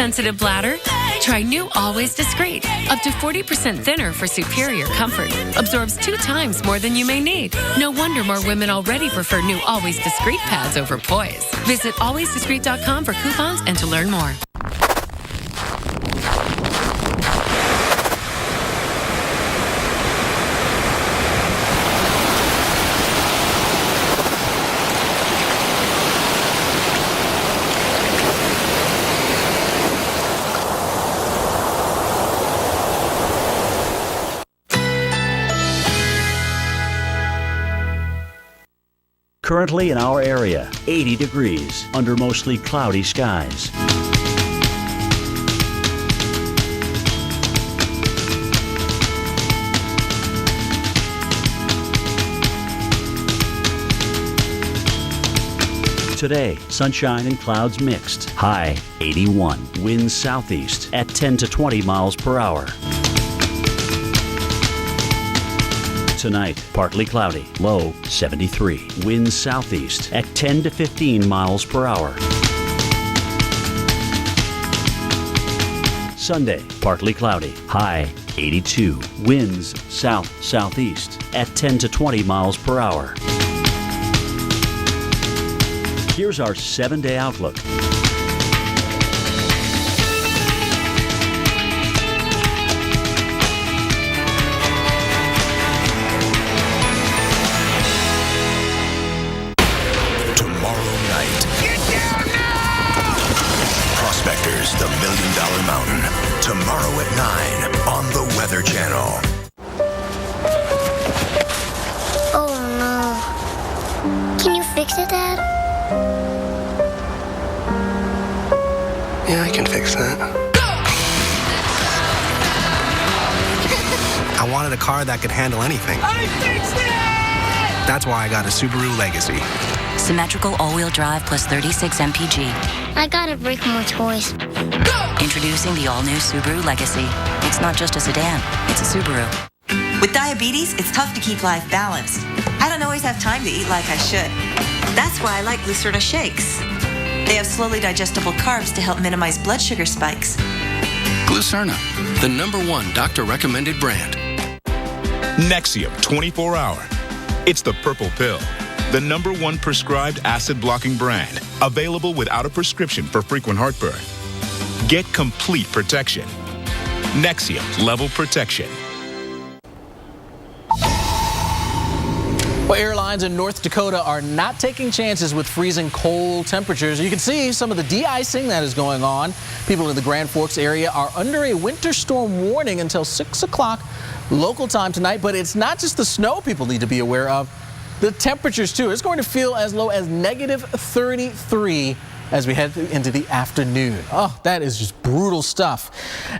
Sensitive bladder? Try new Always Discreet. Up to 40% thinner for superior comfort. Absorbs 2 times more than you may need. No wonder more women already prefer new Always Discreet pads over Poise. Visit alwaysdiscreet.com for coupons and to learn more. Currently in our area, 80 degrees under mostly cloudy skies. Today, sunshine and clouds mixed. High 81. Winds southeast at 10 to 20 miles per hour. Tonight, partly cloudy, low 73. Winds southeast at 10 to 15 miles per hour. Sunday, partly cloudy, high 82. Winds south-southeast at 10 to 20 miles per hour. Here's our 7-day outlook. The $1 Million Mountain. Tomorrow at 9 on the Weather Channel. Oh no. Can you fix it, Dad? Yeah, I can fix that. I wanted a car that could handle anything. I fixed it! That's why I got a Subaru Legacy. Symmetrical all-wheel drive plus 36 mpg. I gotta break more toys. Introducing the all-new Subaru Legacy. It's not just a sedan, it's a Subaru. With diabetes, it's tough to keep life balanced. I don't always have time to eat like I should. That's why I like Glucerna shakes. They have slowly digestible carbs to help minimize blood sugar spikes. Glucerna, the #1 doctor-recommended brand. Nexium 24 Hour. It's the purple pill. The #1 prescribed acid-blocking brand. Available without a prescription for frequent heartburn. Get complete protection. Nexium Level Protection. Well, airlines in North Dakota are not taking chances with freezing cold temperatures. You can see some of the de-icing that is going on. People in the Grand Forks area are under a winter storm warning until 6 o'clock local time tonight. But it's not just the snow people need to be aware of. The temperatures, too. It's going to feel as low as -33 as we head into the afternoon. Oh, that is just brutal stuff.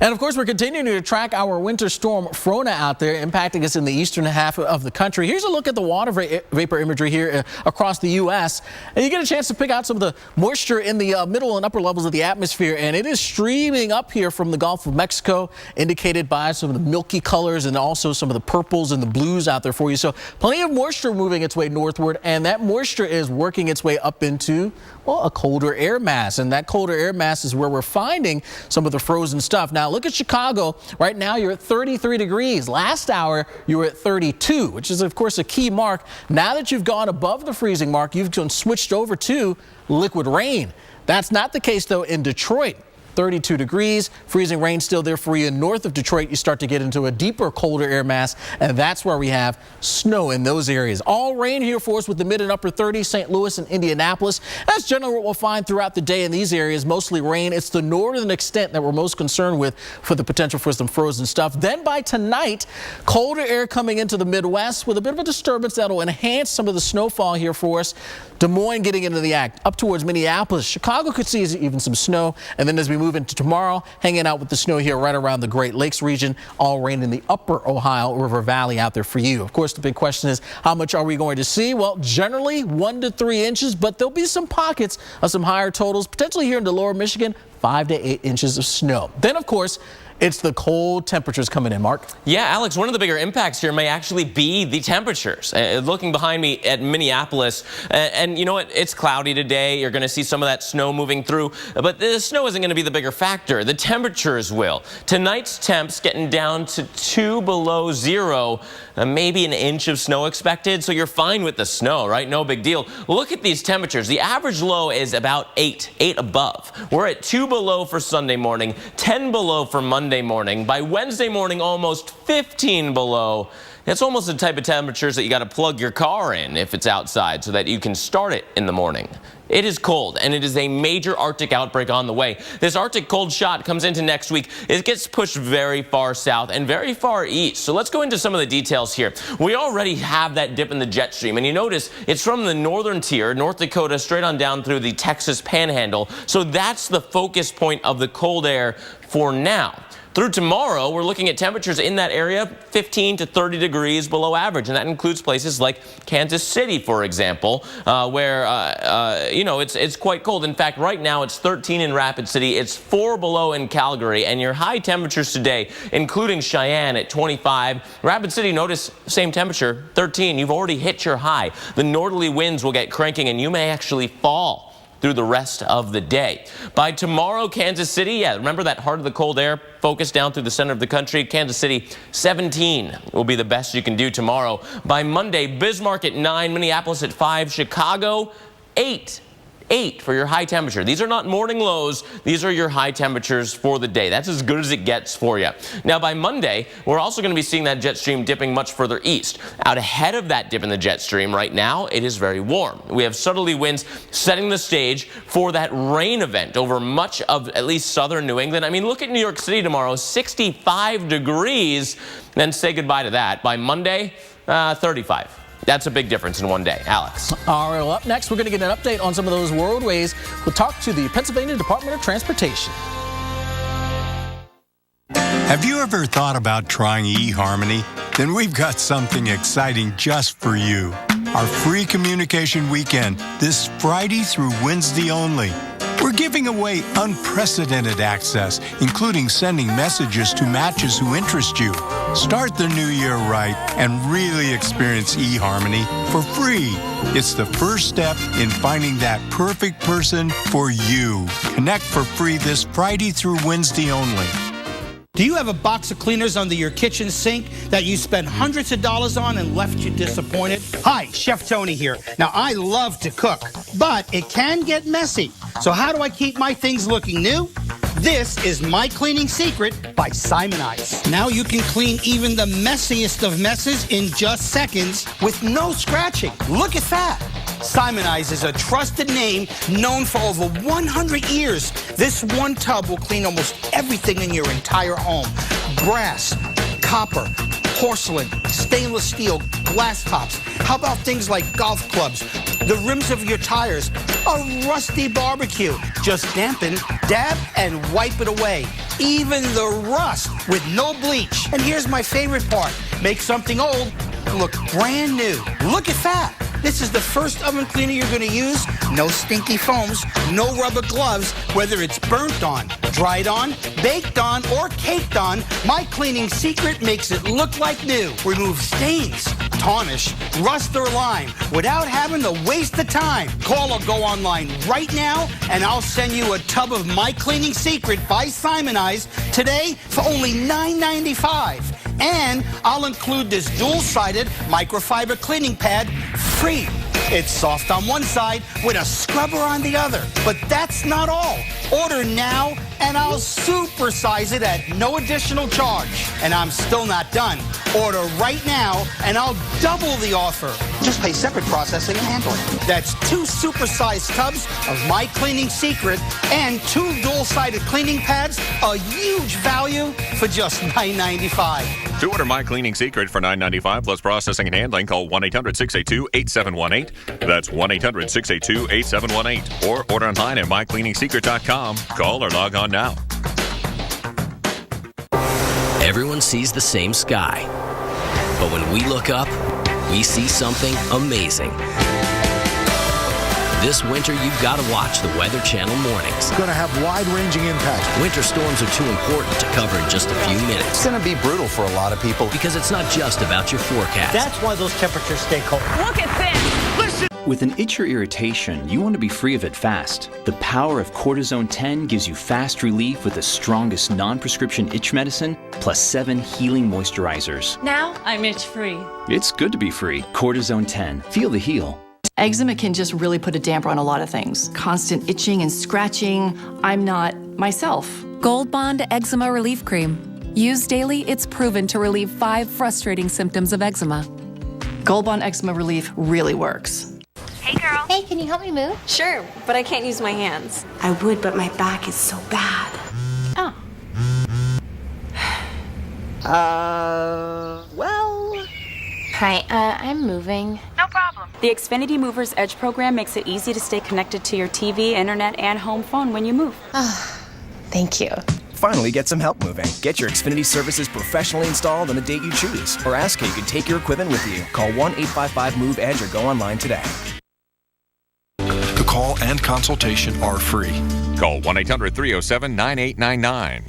And of course, we're continuing to track our winter storm Frona out there, impacting us in the eastern half of the country. Here's a look at the water vapor imagery here across the U.S. And you get a chance to pick out some of the moisture in the middle and upper levels of the atmosphere. And it is streaming up here from the Gulf of Mexico, indicated by some of the milky colors and also some of the purples and the blues out there for you. So plenty of moisture moving its way northward, and that moisture is working its way up into, well, a colder air mass, and that colder air mass is where we're finding some of the frozen stuff. Now look at Chicago. Right now you're at 33 degrees. Last hour you were at 32, which is of course a key mark. Now that you've gone above the freezing mark, you've switched over to liquid rain. That's not the case though in Detroit. 32 degrees, freezing rain still there for you. North of Detroit, you start to get into a deeper, colder air mass, and that's where we have snow in those areas. All rain here for us with the mid and upper 30s, St. Louis and Indianapolis. That's generally what we'll find throughout the day in these areas, mostly rain. It's the northern extent that we're most concerned with for the potential for some frozen stuff. Then by tonight, colder air coming into the Midwest with a bit of a disturbance that'll enhance some of the snowfall here for us. Des Moines getting into the act, up towards Minneapolis. Chicago could see even some snow, and then as we move into tomorrow, hanging out with the snow here right around the Great Lakes region. All rain in the upper Ohio River Valley out there for you. Of course, the big question is, how much are we going to see? Well, generally 1 to 3 inches, but there'll be some pockets of some higher totals, potentially here into lower Michigan, 5 to 8 inches of snow. Then, of course, It's the cold temperatures coming in, Mark. Yeah, Alex, one of the bigger impacts here may actually be the temperatures. Looking behind me at Minneapolis, and you know what? It's cloudy today. You're going to see some of that snow moving through, but the snow isn't going to be the bigger factor. The temperatures will. Tonight's temps getting down to 2 below zero, maybe an inch of snow expected, so you're fine with the snow, right? No big deal. Look at these temperatures. The average low is about 8 above. We're at 2 below for Sunday morning, 10 below for Monday morning. By Wednesday morning, almost 15 below. It's almost the type of temperatures that you got to plug your car in if it's outside so that you can start it in the morning. It is cold, and it is a major Arctic outbreak on the way. This Arctic cold shot comes into next week. It gets pushed very far south and very far east. So let's go into some of the details here. We already have that dip in the jet stream, and you notice it's from the northern tier, North Dakota, straight on down through the Texas Panhandle. So that's the focus point of the cold air for now. Through tomorrow, we're looking at temperatures in that area 15 to 30 degrees below average, and that includes places like Kansas City, for example, where you know, it's quite cold. In fact, right now it's 13 in Rapid City, it's 4 below in Calgary, and your high temperatures today, including Cheyenne at 25. Rapid City, notice same temperature, 13. You've already hit your high. The northerly winds will get cranking, and you may actually fall through the rest of the day. By tomorrow, Kansas City, yeah, remember that heart of the cold air focus down through the center of the country? Kansas City, 17 will be the best you can do tomorrow. By Monday, Bismarck at 9, Minneapolis at 5, Chicago, 8 for your high temperature. These are not morning lows. These are your high temperatures for the day. That's as good as it gets for you. Now, by Monday, we're also going to be seeing that jet stream dipping much further east. Out ahead of that dip in the jet stream right now, it is very warm. We have southerly winds setting the stage for that rain event over much of at least southern New England. I mean, look at New York City tomorrow, 65 degrees. Then say goodbye to that. By Monday, 35. That's a big difference in one day. Alex. All right, well, up next, we're going to get an update on some of those roadways. We'll talk to the Pennsylvania Department of Transportation. Have you ever thought about trying eHarmony? Then we've got something exciting just for you. Our free communication weekend, this Friday through Wednesday only. We're giving away unprecedented access, including sending messages to matches who interest you. Start the new year right and really experience eHarmony for free. It's the first step in finding that perfect person for you. Connect for free this Friday through Wednesday only. Do you have a box of cleaners under your kitchen sink that you spent hundreds of dollars on and left you disappointed? Hi, Chef Tony here. Now, I love to cook, but it can get messy. So how do I keep my things looking new? This is My Cleaning Secret by Simonize. Now you can clean even the messiest of messes in just seconds with no scratching. Look at that. Simonize is a trusted name known for over 100 years. This one tub will clean almost everything in your entire home. Brass, copper, porcelain, stainless steel, glass tops. How about things like golf clubs, the rims of your tires, a rusty barbecue? Just dampen, dab, and wipe it away. Even the rust with no bleach. And here's my favorite part. Make something old look brand new. Look at that. This is the first oven cleaner you're going to use. No stinky foams, no rubber gloves, whether it's burnt on, dried on, baked on, or caked on. My Cleaning Secret makes it look like new. Remove stains, tarnish, rust, or lime without having to waste the time. Call or go online right now, and I'll send you a tub of My Cleaning Secret by Simonize today for only $9.95. And I'll include this dual-sided microfiber cleaning pad free. It's soft on one side with a scrubber on the other. But that's not all. Order now and I'll supersize it at no additional charge. And I'm still not done. Order right now and I'll double the offer. Just pay separate processing and handling. That's 2 supersized tubs of My Cleaning Secret and 2 dual-sided cleaning pads, a huge value for just $9.95. To order My Cleaning Secret for $9.95 plus processing and handling, call 1-800-682-8718. That's 1-800-682-8718. Or order online at mycleaningsecret.com. Call or log on now. Everyone sees the same sky. But when we look up, we see something amazing. This winter, you've got to watch the Weather Channel mornings. Going to have wide-ranging impacts. Winter storms are too important to cover in just a few minutes. It's going to be brutal for a lot of people. Because it's not just about your forecast. That's why those temperatures stay cold. Look at this! Listen! With an itch or irritation, you want to be free of it fast. The power of Cortisone 10 gives you fast relief with the strongest non-prescription itch medicine, plus 7 healing moisturizers. Now I'm itch-free. It's good to be free. Cortisone 10. Feel the heal. Eczema can just really put a damper on a lot of things. Constant itching and scratching. I'm not myself. Gold Bond Eczema Relief Cream. Used daily, it's proven to relieve 5 frustrating symptoms of eczema. Gold Bond Eczema Relief really works. Hey, girl. Hey, can you help me move? Sure, but I can't use my hands. I would, but my back is so bad. Oh. Well. Hi, I'm moving. No problem. The Xfinity Movers Edge program makes it easy to stay connected to your TV, internet, and home phone when you move. Thank you. Finally get some help moving. Get your Xfinity services professionally installed on the date you choose. Or ask how you can take your equipment with you. Call 1-855-MOVE-EDGE or go online today. The call and consultation are free. Call 1-800-307-9899.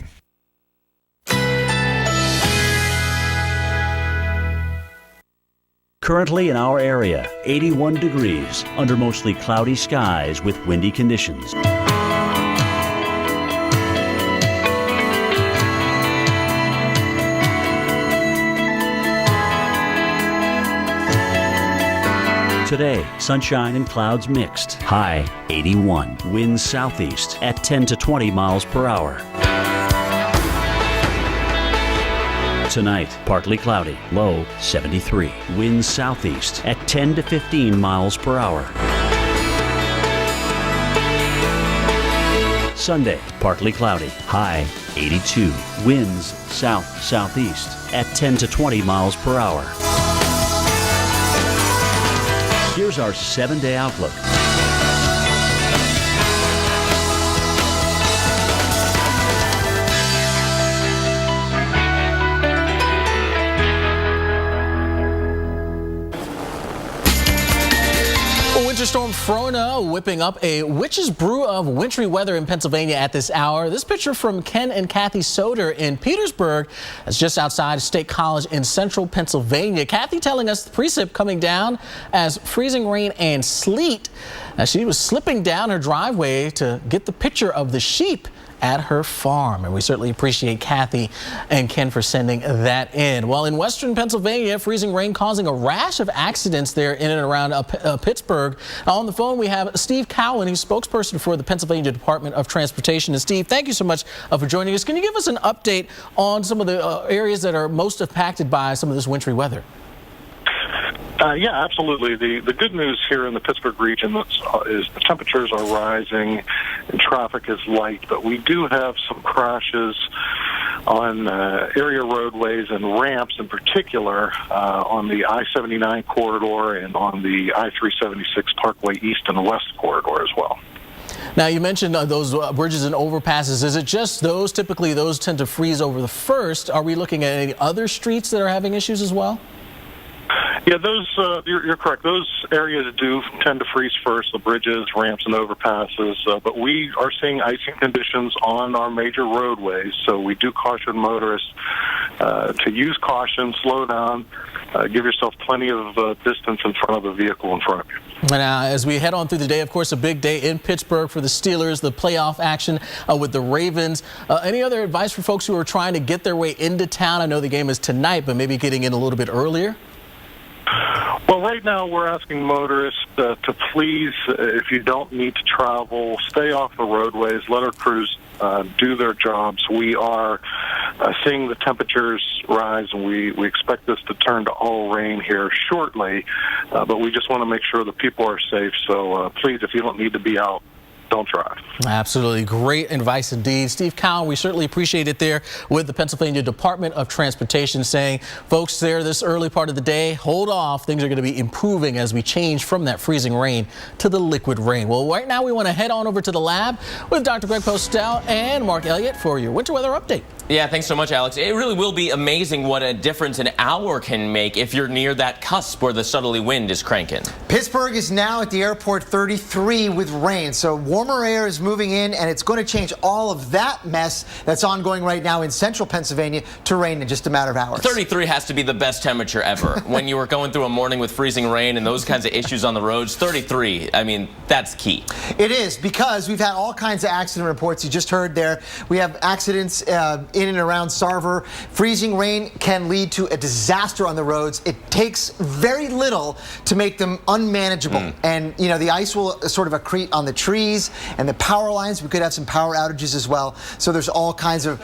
Currently in our area, 81 degrees under mostly cloudy skies with windy conditions. Today, sunshine and clouds mixed. High 81. Winds southeast at 10 to 20 miles per hour. Tonight, partly cloudy. Low 73. Winds southeast at 10 to 15 miles per hour. Sunday, partly cloudy. High 82. Winds south-southeast at 10 to 20 miles per hour. Here's our 7-day outlook. Winter storm Frona whipping up a witch's brew of wintry weather in Pennsylvania at this hour. This picture from Ken and Kathy Soder in Petersburg. That's just outside State College in central Pennsylvania. Kathy telling us the precip coming down as freezing rain and sleet. Now, she was slipping down her driveway to get the picture of the sheep at her farm. And we certainly appreciate Kathy and Ken for sending that in. Well, in western Pennsylvania, freezing rain causing a rash of accidents there in and around Pittsburgh. On the phone, we have Steve Cowan, who's spokesperson for the Pennsylvania Department of Transportation. And Steve, thank you so much for joining us. Can you give us an update on some of the areas that are most impacted by some of this wintry weather? Yeah, absolutely. The good news here in the Pittsburgh region is the temperatures are rising and traffic is light, but we do have some crashes on area roadways and ramps in particular on the I-79 corridor and on the I-376 Parkway East and West corridor as well. Now, you mentioned those bridges and overpasses. Is it just those? Typically, those tend to freeze over the first. Are we looking at any other streets that are having issues as well? Yeah, those you're correct. Those areas do tend to freeze first, the bridges, ramps, and overpasses. But we are seeing icing conditions on our major roadways, so we do caution motorists to use caution, slow down, give yourself plenty of distance in front of the vehicle in front of you. Now, as we head on through the day, of course, a big day in Pittsburgh for the Steelers, the playoff action with the Ravens. Any other advice for folks who are trying to get their way into town? I know the game is tonight, but maybe getting in a little bit earlier? Well, right now we're asking motorists to please, if you don't need to travel, stay off the roadways, let our crews do their jobs. We are seeing the temperatures rise, and we expect this to turn to all rain here shortly, but we just want to make sure that people are safe. So please, if you don't need to be out, don't drive. Absolutely. Great advice indeed. Steve Cowan, we certainly appreciate it there with the Pennsylvania Department of Transportation saying, folks, there this early part of the day, hold off. Things are going to be improving as we change from that freezing rain to the liquid rain. Well, right now we want to head on over to the lab with Dr. Greg Postel and Mark Elliott for your winter weather update. Yeah, thanks so much, Alex. It really will be amazing what a difference an hour can make if you're near that cusp where the southerly wind is cranking. Pittsburgh is now at the airport 33 with rain, so warmer air is moving in, and it's going to change all of that mess that's ongoing right now in central Pennsylvania to rain in just a matter of hours. 33 has to be the best temperature ever. When you were going through a morning with freezing rain and those kinds of issues on the roads, 33, I mean, that's key. It is, because we've had all kinds of accident reports. You just heard there. We have accidents in and around Sarver. Freezing rain can lead to a disaster on the roads. It takes very little to make them unmanageable. And, you know, the ice will sort of accrete on the trees and the power lines. We could have some power outages as well. So there's all kinds of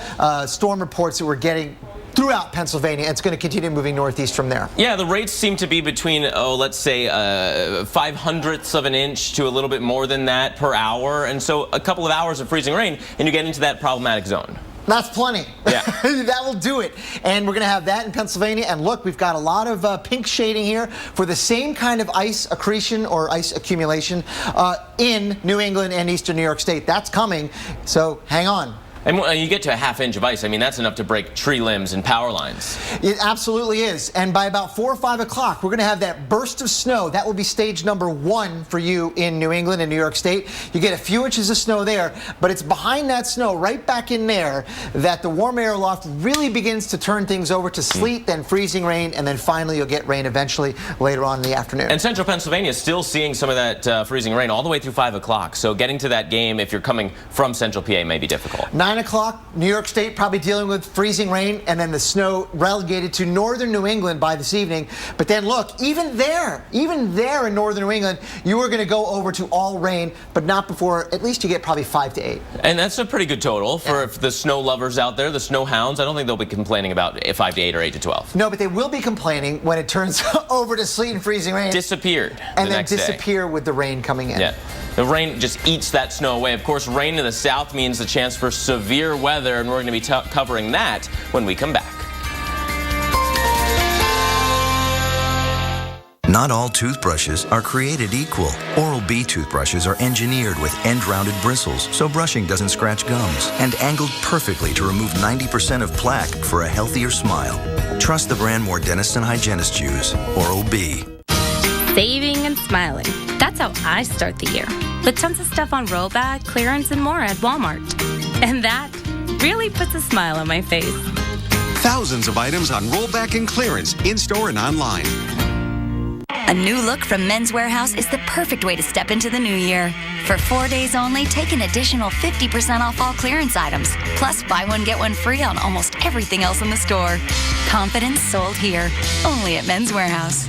storm reports that we're getting throughout Pennsylvania. It's going to continue moving northeast from there. Yeah, the rates seem to be between, let's say 5/100ths of an inch to a little bit more than that per hour. And so a couple of hours of freezing rain and you get into that problematic zone. That's plenty. Yeah. That will do it. And we're going to have that in Pennsylvania. And look, we've got a lot of pink shading here for the same kind of ice accretion or ice accumulation in New England and eastern New York State. That's coming. So hang on. And when you get to a ½ inch of ice, I mean, that's enough to break tree limbs and power lines. It absolutely is. And by about 4 or 5 o'clock, we're going to have that burst of snow. That will be stage number 1 for you in New England and New York State. You get a few inches of snow there, but it's behind that snow, right back in there, that the warm air aloft really begins to turn things over to sleet, then freezing rain, and then finally you'll get rain eventually later on in the afternoon. And central Pennsylvania is still seeing some of that freezing rain all the way through 5 o'clock. So getting to that game, if you're coming from central PA, may be difficult. 9 o'clock, New York State probably dealing with freezing rain, and then the snow relegated to northern New England by this evening. But then look, even there in northern New England, you are going to go over to all rain, but not before at least you get probably 5 to 8. And that's a pretty good total for the snow lovers out there, the snow hounds. I don't think they'll be complaining about 5 to 8 or 8 to 12. No, but they will be complaining when it turns over to sleet and freezing rain. Disappeared and the then next disappear with the rain coming in. Yeah. The rain just eats that snow away. Of course, rain in the south means the chance for severe weather, and we're going to be covering that when we come back. Not all toothbrushes are created equal. Oral-B toothbrushes are engineered with end-rounded bristles so brushing doesn't scratch gums, and angled perfectly to remove 90% of plaque for a healthier smile. Trust the brand more dentists and hygienists use. Oral-B. Saving and smiling. That's how I start the year. With tons of stuff on rollback, clearance, and more at Walmart. And that really puts a smile on my face. Thousands of items on rollback and clearance, in-store and online. A new look from Men's Warehouse is the perfect way to step into the new year. For 4 days only, take an additional 50% off all clearance items. Plus, buy one, get one free on almost everything else in the store. Confidence sold here. Only at Men's Warehouse.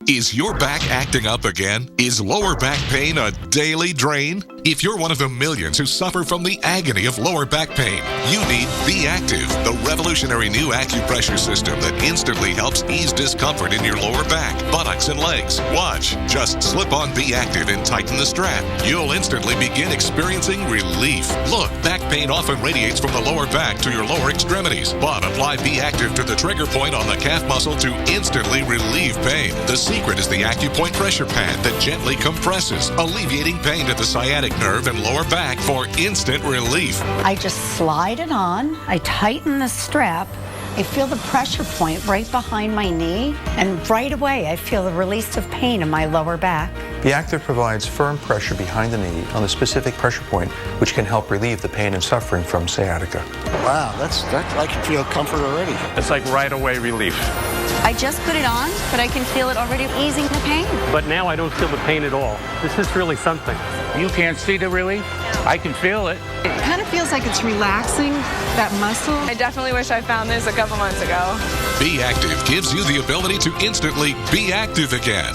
Is your back acting up again? Is lower back pain a daily drain? If you're one of the millions who suffer from the agony of lower back pain, you need Be Active, the revolutionary new acupressure system that instantly helps ease discomfort in your lower back, buttocks, and legs. Watch. Just slip on Be Active and tighten the strap. You'll instantly begin experiencing relief. Look, back pain often radiates from the lower back to your lower extremities, but apply Be Active to the trigger point on the calf muscle to instantly relieve pain. The secret is the AcuPoint pressure pad that gently compresses, alleviating pain at the sciatic nerve and lower back for instant relief. I just slide it on, I tighten the strap, I feel the pressure point right behind my knee, and right away I feel the release of pain in my lower back. Be Active provides firm pressure behind the knee on the specific pressure point, which can help relieve the pain and suffering from sciatica. Wow, that's I can feel comfort already. It's like right away relief. I just put it on, but I can feel it already easing the pain. But now I don't feel the pain at all. This is really something. You can't see the relief? I can feel it. It kind of feels like it's relaxing that muscle. I definitely wish I found this a couple months ago. Be Active gives you the ability to instantly be active again.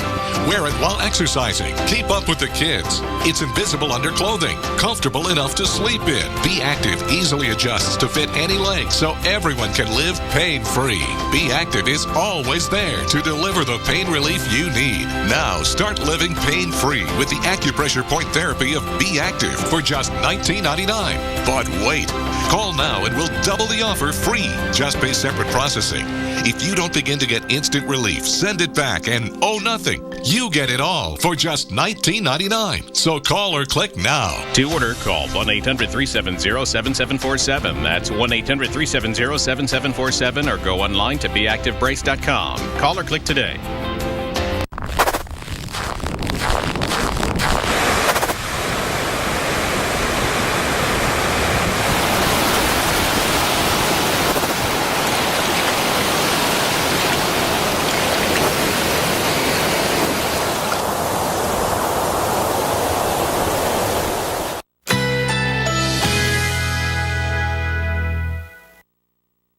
Wear it while exercising. Keep up with the kids. It's invisible under clothing, comfortable enough to sleep in. Be Active easily adjusts to fit any length so everyone can live pain-free. Be Active is always there to deliver the pain relief you need. Now start living pain-free with the acupressure point therapy therapy of Be Active for just $19.99. But wait, call now and we'll double the offer free. Just pay separate processing. If you don't begin to get instant relief, send it back and owe nothing. You get it all for just $19.99. So call or click now. To order, call 1-800-370-7747. That's 1-800-370-7747 or go online to beactivebrace.com. Call or click today.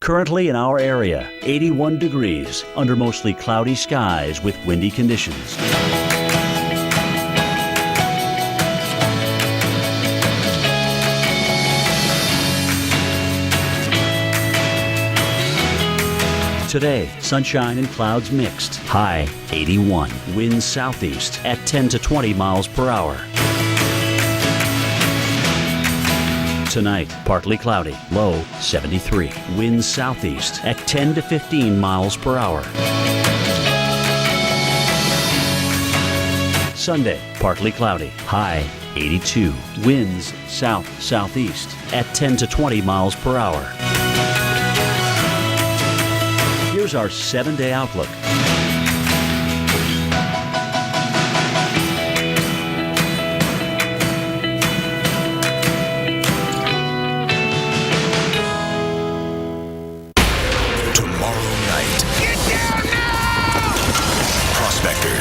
Currently in our area, 81 degrees under mostly cloudy skies with windy conditions. Today, sunshine and clouds mixed. High 81. Winds southeast at 10 to 20 miles per hour. Tonight, partly cloudy, low 73. Winds southeast at 10 to 15 miles per hour. Sunday, partly cloudy, high 82. Winds south-southeast at 10 to 20 miles per hour. Here's our 7-day outlook.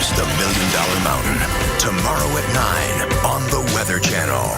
The $1 Million Mountain. Tomorrow at 9 on the Weather Channel.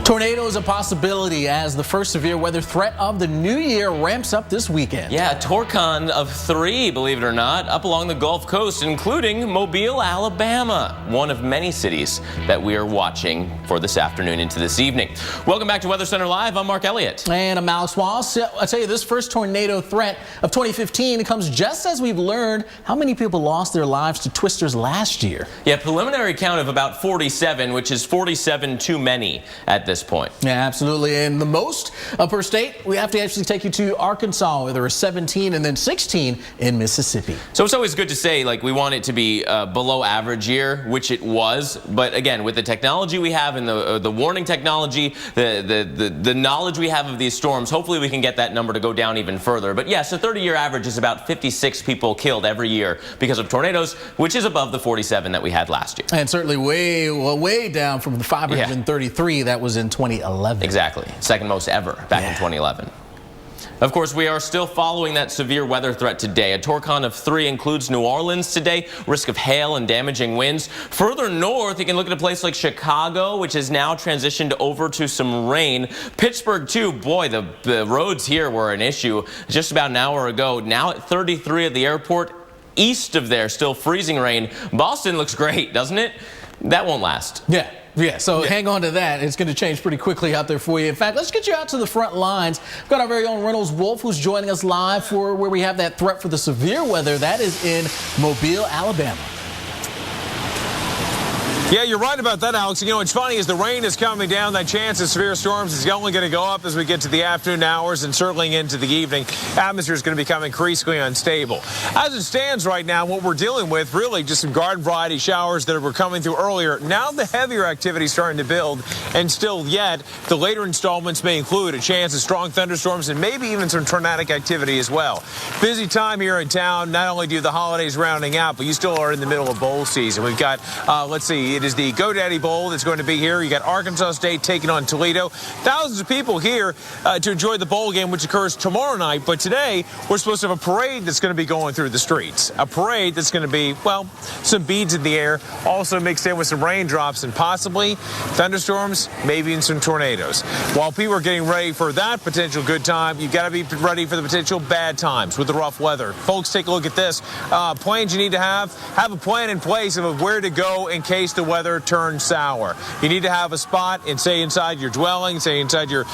Tornado is a possibility as the first severe weather threat of the new year ramps up this weekend. Yeah, a Torcon of 3, believe it or not, up along the Gulf Coast, including Mobile, Alabama, one of many cities that we are watching for this afternoon into this evening. Welcome back to Weather Center Live. I'm Mark Elliott. And I'm Alex Wallace. I tell you, this first tornado threat of 2015 comes just as we've learned how many people lost their lives to twisters last year. Yeah, preliminary count of about 47, which is 47 too many at this point. Yeah, absolutely. And the most per state, we have to actually take you to Arkansas, where there were 17 and then 16 in Mississippi. So it's always good to say, like, we want it to be below average year, which it was. But again, with the technology we have and the warning technology, the knowledge we have of these storms, hopefully we can get that number to go down even further. But yes, the 30-year average is about 56 people killed every year because of tornadoes, which is above the 47 that we had last year. And certainly way down from the 533 that was in 2011. Exactly. Second most ever back in 2011. Of course, we are still following that severe weather threat today. A Torcon of 3 includes New Orleans today. Risk of hail and damaging winds. Further north, you can look at a place like Chicago, which has now transitioned over to some rain. Pittsburgh, too. Boy, the roads here were an issue just about an hour ago. Now at 33 at the airport. East of there, still freezing rain. Boston looks great, doesn't it? That won't last. Yeah, so hang on to that. It's going to change pretty quickly out there for you. In fact, let's get you out to the front lines. We've got our very own Reynolds Wolf, who's joining us live for where we have that threat for the severe weather. That is in Mobile, Alabama. Yeah, you're right about that, Alex. You know, what's funny is the rain is coming down. That chance of severe storms is only going to go up as we get to the afternoon hours and certainly into the evening. Atmosphere is going to become increasingly unstable. As it stands right now, what we're dealing with, really just some garden variety showers that were coming through earlier. Now the heavier activity is starting to build, and still yet, the later installments may include a chance of strong thunderstorms and maybe even some tornadic activity as well. Busy time here in town. Not only do the holidays rounding out, but you still are in the middle of bowl season. We've got, let's see, it is the GoDaddy Bowl that's going to be here. You got Arkansas State taking on Toledo. Thousands of people here to enjoy the bowl game, which occurs tomorrow night. But today, we're supposed to have a parade that's going to be going through the streets. A parade that's going to be, well, some beads in the air, also mixed in with some raindrops and possibly thunderstorms, maybe even some tornadoes. While people are getting ready for that potential good time, you've got to be ready for the potential bad times with the rough weather. Folks, take a look at this. Plans you need to have a plan in place of where to go in case the weather turns sour. You need to have a spot say inside your dwelling, say inside your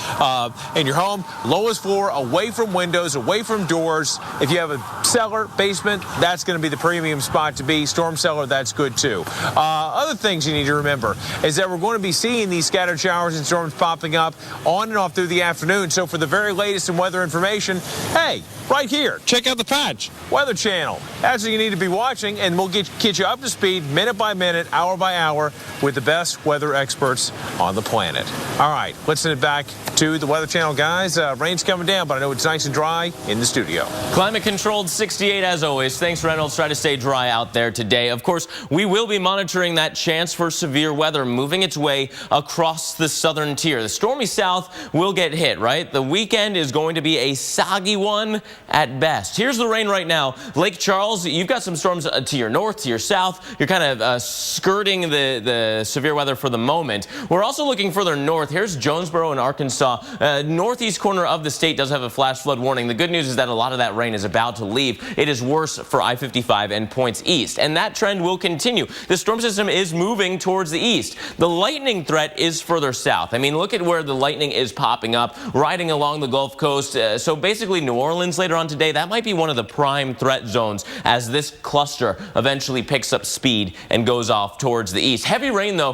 in your home, lowest floor, away from windows, away from doors. If you have a cellar, basement, that's going to be the premium spot to be. Storm cellar, that's good too. Other things you need to remember is that we're going to be seeing these scattered showers and storms popping up on and off through the afternoon. So for the very latest in weather information, hey, right here, check out the patch, Weather Channel. That's what you need to be watching, and we'll get you up to speed minute by minute, hour by hour with the best weather experts on the planet. All right, let's send it back to the Weather Channel guys. Rain's coming down, but I know it's nice and dry in the studio. Climate controlled 68 as always. Thanks, Reynolds. Try to stay dry out there today. Of course, we will be monitoring that chance for severe weather moving its way across the southern tier. The stormy south will get hit, right? The weekend is going to be a soggy one at best. Here's the rain right now. Lake Charles, you've got some storms to your north, to your south. You're kind of skirting the severe weather for the moment. We're also looking further north. Here's Jonesboro in Arkansas. Northeast corner of the state does have a flash flood warning. The good news is that a lot of that rain is about to leave. It is worse for I-55 and points east, and that trend will continue. The storm system is moving towards the east. The lightning threat is further south. I mean, look at where the lightning is popping up, riding along the Gulf Coast. So basically New Orleans later on today, that might be one of the prime threat zones as this cluster eventually picks up speed and goes off towards the east. Heavy rain, though,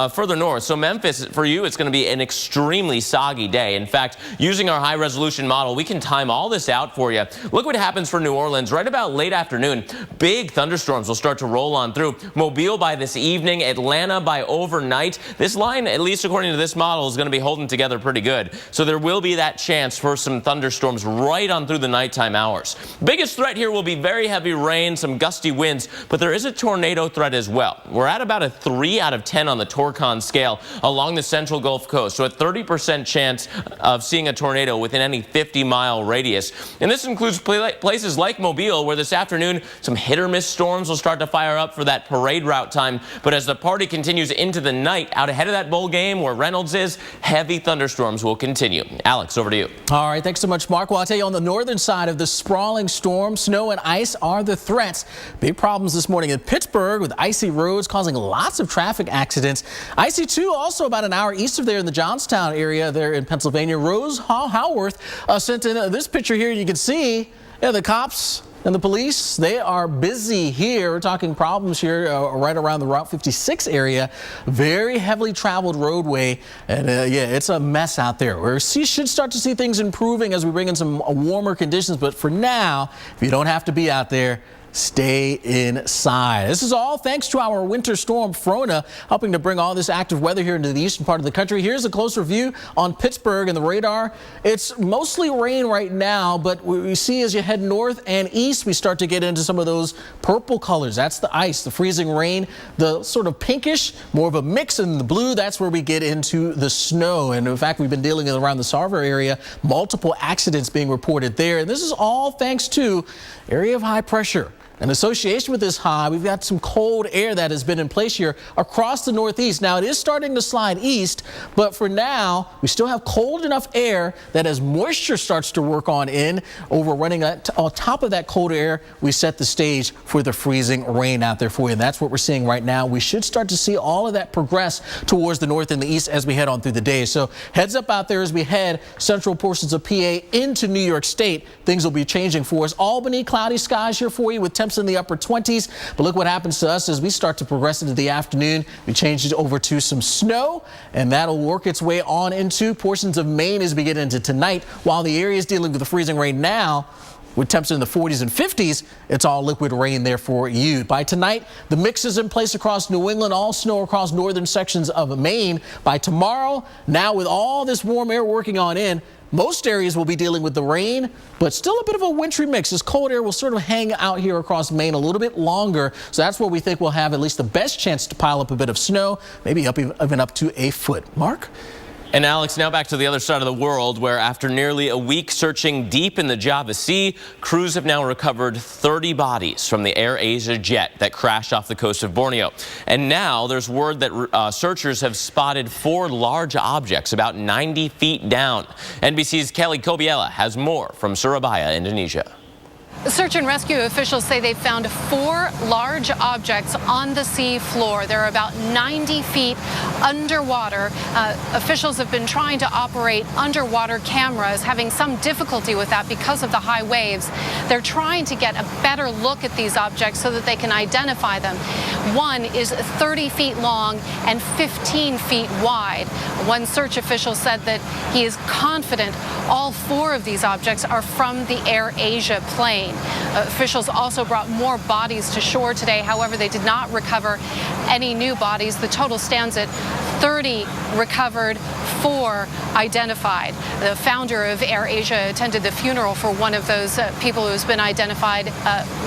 further north. So Memphis, for you, it's going to be an extremely soggy day. In fact, using our high-resolution model, we can time all this out for you. Look what happens for New Orleans. Right about late afternoon, big thunderstorms will start to roll on through. Mobile by this evening, Atlanta by overnight. This line, at least according to this model, is going to be holding together pretty good. So there will be that chance for some thunderstorms right on through the nighttime hours. Biggest threat here will be very heavy rain, some gusty winds, but there is a tornado threat as well. We're at about a 3 out of 10 on the Torcon scale along the central Gulf Coast, so a 30% chance of seeing a tornado within any 50-mile radius. And this includes places like Mobile, where this afternoon some hit-or-miss storms will start to fire up for that parade route time. But as the party continues into the night, out ahead of that bowl game where Reynolds is, heavy thunderstorms will continue. Alex, over to you. All right, thanks so much, Mark. Well, I'll tell you, on the northern side of the sprawling storm, snow and ice are the threats. Big problems this morning in Pittsburgh with icy roads causing lots of traffic accidents. Icy, too, also about an hour east of there in the Johnstown area there in Pennsylvania. Rose Howarth sent in this picture here. You can see the cops and the police, they are busy here. We're talking problems here right around the Route 56 area. Very heavily traveled roadway. And yeah, it's a mess out there. We should start to see things improving as we bring in some warmer conditions. But for now, if you don't have to be out there, stay inside. This is all thanks to our winter storm Frona, helping to bring all this active weather here into the eastern part of the country. Here's a closer view on Pittsburgh and the radar. It's mostly rain right now, but we see as you head north and east, we start to get into some of those purple colors. That's the ice, the freezing rain, the sort of pinkish, more of a mix in the blue. That's where we get into the snow. And in fact, we've been dealing with around the Sarver area, multiple accidents being reported there. And this is all thanks to area of high pressure. In association with this high, we've got some cold air that has been in place here across the northeast. Now, it is starting to slide east, but for now, we still have cold enough air that as moisture starts to work on in, overrunning on top of that cold air, we set the stage for the freezing rain out there for you. And that's what we're seeing right now. We should start to see all of that progress towards the north and the east as we head on through the day. So heads up out there as we head central portions of PA into New York State. Things will be changing for us. Albany, cloudy skies here for you with temps in the upper 20s. But look what happens to us as we start to progress into the afternoon. We change it over to some snow, and that'll work its way on into portions of Maine as we get into tonight. While the area is dealing with the freezing rain now, with temps in the 40s and 50s, it's all liquid rain there for you. By tonight, the mix is in place across New England, all snow across northern sections of Maine. By tomorrow, now with all this warm air working on in, most areas will be dealing with the rain, but still a bit of a wintry mix. This cold air will sort of hang out here across Maine a little bit longer. So that's where we think we'll have at least the best chance to pile up a bit of snow, maybe even up to a foot. Mark? And Alex, now back to the other side of the world, where after nearly a week searching deep in the Java Sea, crews have now recovered 30 bodies from the AirAsia jet that crashed off the coast of Borneo. And now there's word that searchers have spotted 4 large objects about 90 feet down. NBC's Kelly Kobiela has more from Surabaya, Indonesia. Search and rescue officials say they found 4 large objects on the sea floor. They're about 90 feet underwater. Officials have been trying to operate underwater cameras, having some difficulty with that because of the high waves. They're trying to get a better look at these objects so that they can identify them. One is 30 feet long and 15 feet wide. One search official said that he is confident all 4 of these objects are from the AirAsia plane. Officials also brought more bodies to shore today. However, they did not recover any new bodies. The total stands at 30 recovered, 4 identified. The founder of AirAsia attended the funeral for one of those people who's been identified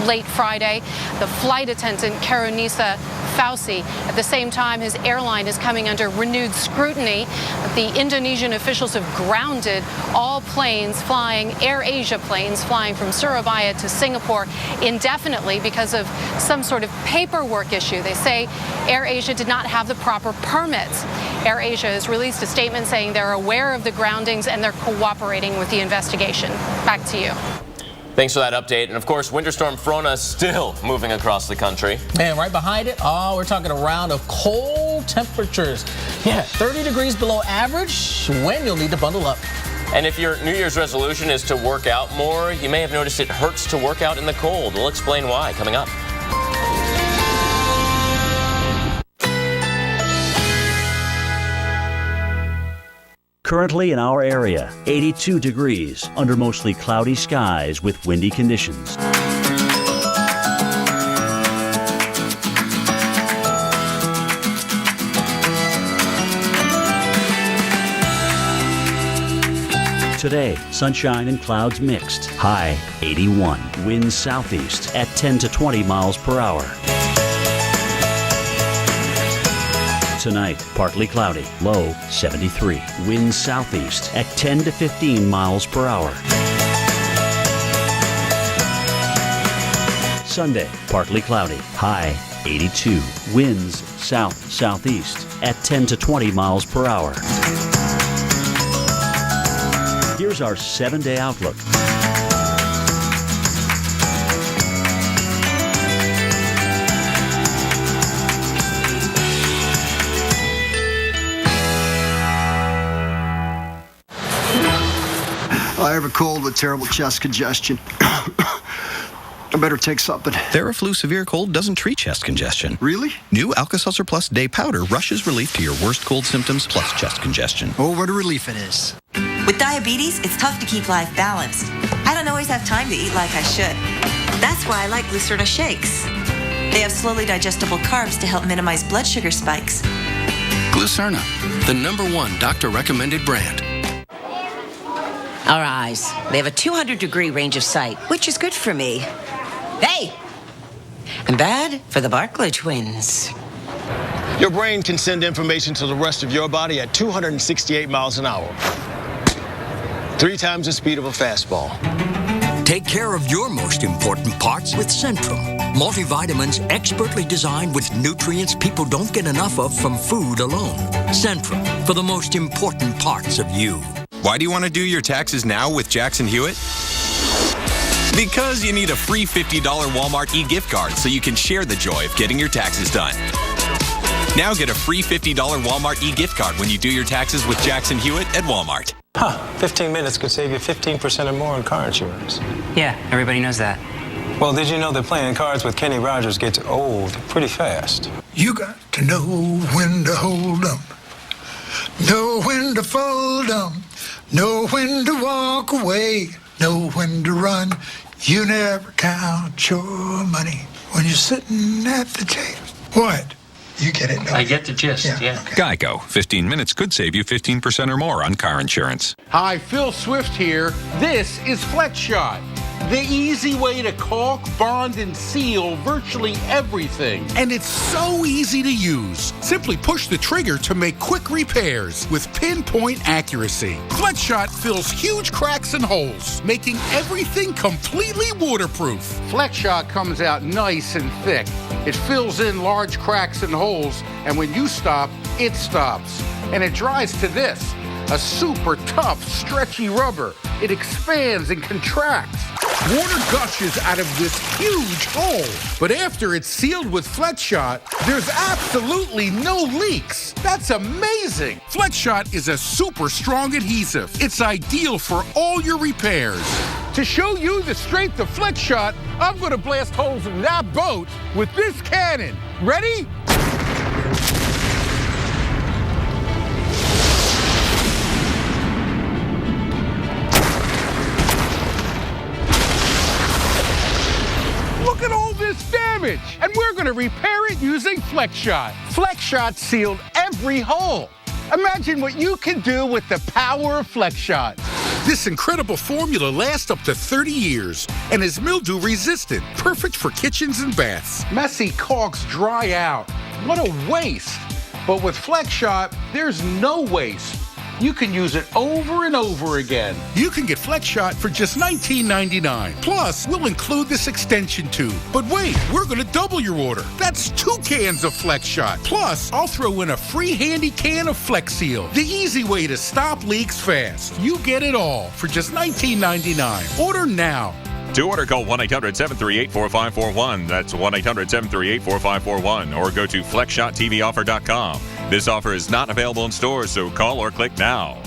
late Friday, the flight attendant Karonisa Fauci. At the same time, his airline is coming under renewed scrutiny. The Indonesian officials have grounded all planes flying, AirAsia planes flying from Surabaya to Singapore indefinitely because of some sort of paperwork issue. They say AirAsia did not have the proper permits. AirAsia has released a statement saying they're aware of the groundings and they're cooperating with the investigation. Back to you. Thanks for that update. And of course, Winter Storm Frona still moving across the country. And right behind it, we're talking a round of cold temperatures. Yeah, 30 degrees below average, when you'll need to bundle up. And if your New Year's resolution is to work out more, you may have noticed it hurts to work out in the cold. We'll explain why coming up. Currently in our area, 82 degrees under mostly cloudy skies with windy conditions. Today, sunshine and clouds mixed. High 81. Winds southeast at 10 to 20 miles per hour. Tonight, partly cloudy, low 73. Winds southeast at 10 to 15 miles per hour. Sunday, partly cloudy, high 82. Winds south-southeast at 10 to 20 miles per hour. Here's our 7-day outlook. I have a cold with terrible chest congestion. I better take something. Theraflu Severe Cold doesn't treat chest congestion. Really? New Alka-Seltzer Plus Day Powder rushes relief to your worst cold symptoms plus chest congestion. Oh, what a relief it is. With diabetes, it's tough to keep life balanced. I don't always have time to eat like I should. That's why I like Glucerna shakes. They have slowly digestible carbs to help minimize blood sugar spikes. Glucerna, the #1 doctor-recommended brand. Our eyes, they have a 200-degree range of sight, which is good for me. Hey! And bad for the Barkley twins. Your brain can send information to the rest of your body at 268 miles an hour. 3 times the speed of a fastball. Take care of your most important parts with Centrum. Multivitamins expertly designed with nutrients people don't get enough of from food alone. Centrum, for the most important parts of you. Why do you want to do your taxes now with Jackson Hewitt? Because you need a free $50 Walmart e-gift card so you can share the joy of getting your taxes done. Now get a free $50 Walmart e-gift card when you do your taxes with Jackson Hewitt at Walmart. 15 minutes could save you 15% or more on car insurance. Yeah, everybody knows that. Well, did you know that playing cards with Kenny Rogers gets old pretty fast? You got to know when to hold 'em, know when to fold 'em, know when to walk away, know when to run. You never count your money when you're sitting at the table. What? You get it? I get the gist, yeah. Okay. Geico. 15 minutes could save you 15% or more on car insurance. Hi, Phil Swift here. This is FlexShot, the easy way to caulk, bond, and seal virtually everything. And it's so easy to use. Simply push the trigger to make quick repairs with pinpoint accuracy. FlexShot fills huge cracks and holes, making everything completely waterproof. FlexShot comes out nice and thick. It fills in large cracks and holes, and when you stop, it stops. And it dries to this. a super tough, stretchy rubber. It expands and contracts. Water gushes out of this huge hole. But after it's sealed with FlexShot, there's absolutely no leaks. That's amazing. FlexShot is a super strong adhesive. It's ideal for all your repairs. To show you the strength of FlexShot, I'm going to blast holes in that boat with this cannon. Ready? Look at all this damage! And we're going to repair it using FlexShot. FlexShot sealed every hole. Imagine what you can do with the power of FlexShot. This incredible formula lasts up to 30 years and is mildew resistant, perfect for kitchens and baths. Messy caulks dry out. What a waste! But with FlexShot, there's no waste. You can use it over and over again. You can get FlexShot for just $19.99. Plus, we'll include this extension tube. But wait, we're going to double your order. That's 2 cans of FlexShot. Plus, I'll throw in a free handy can of FlexSeal, the easy way to stop leaks fast. You get it all for just $19.99. Order now. To order, call 1-800-738-4541. That's 1-800-738-4541. Or go to FlexShotTVOffer.com. This offer is not available in stores, so call or click now.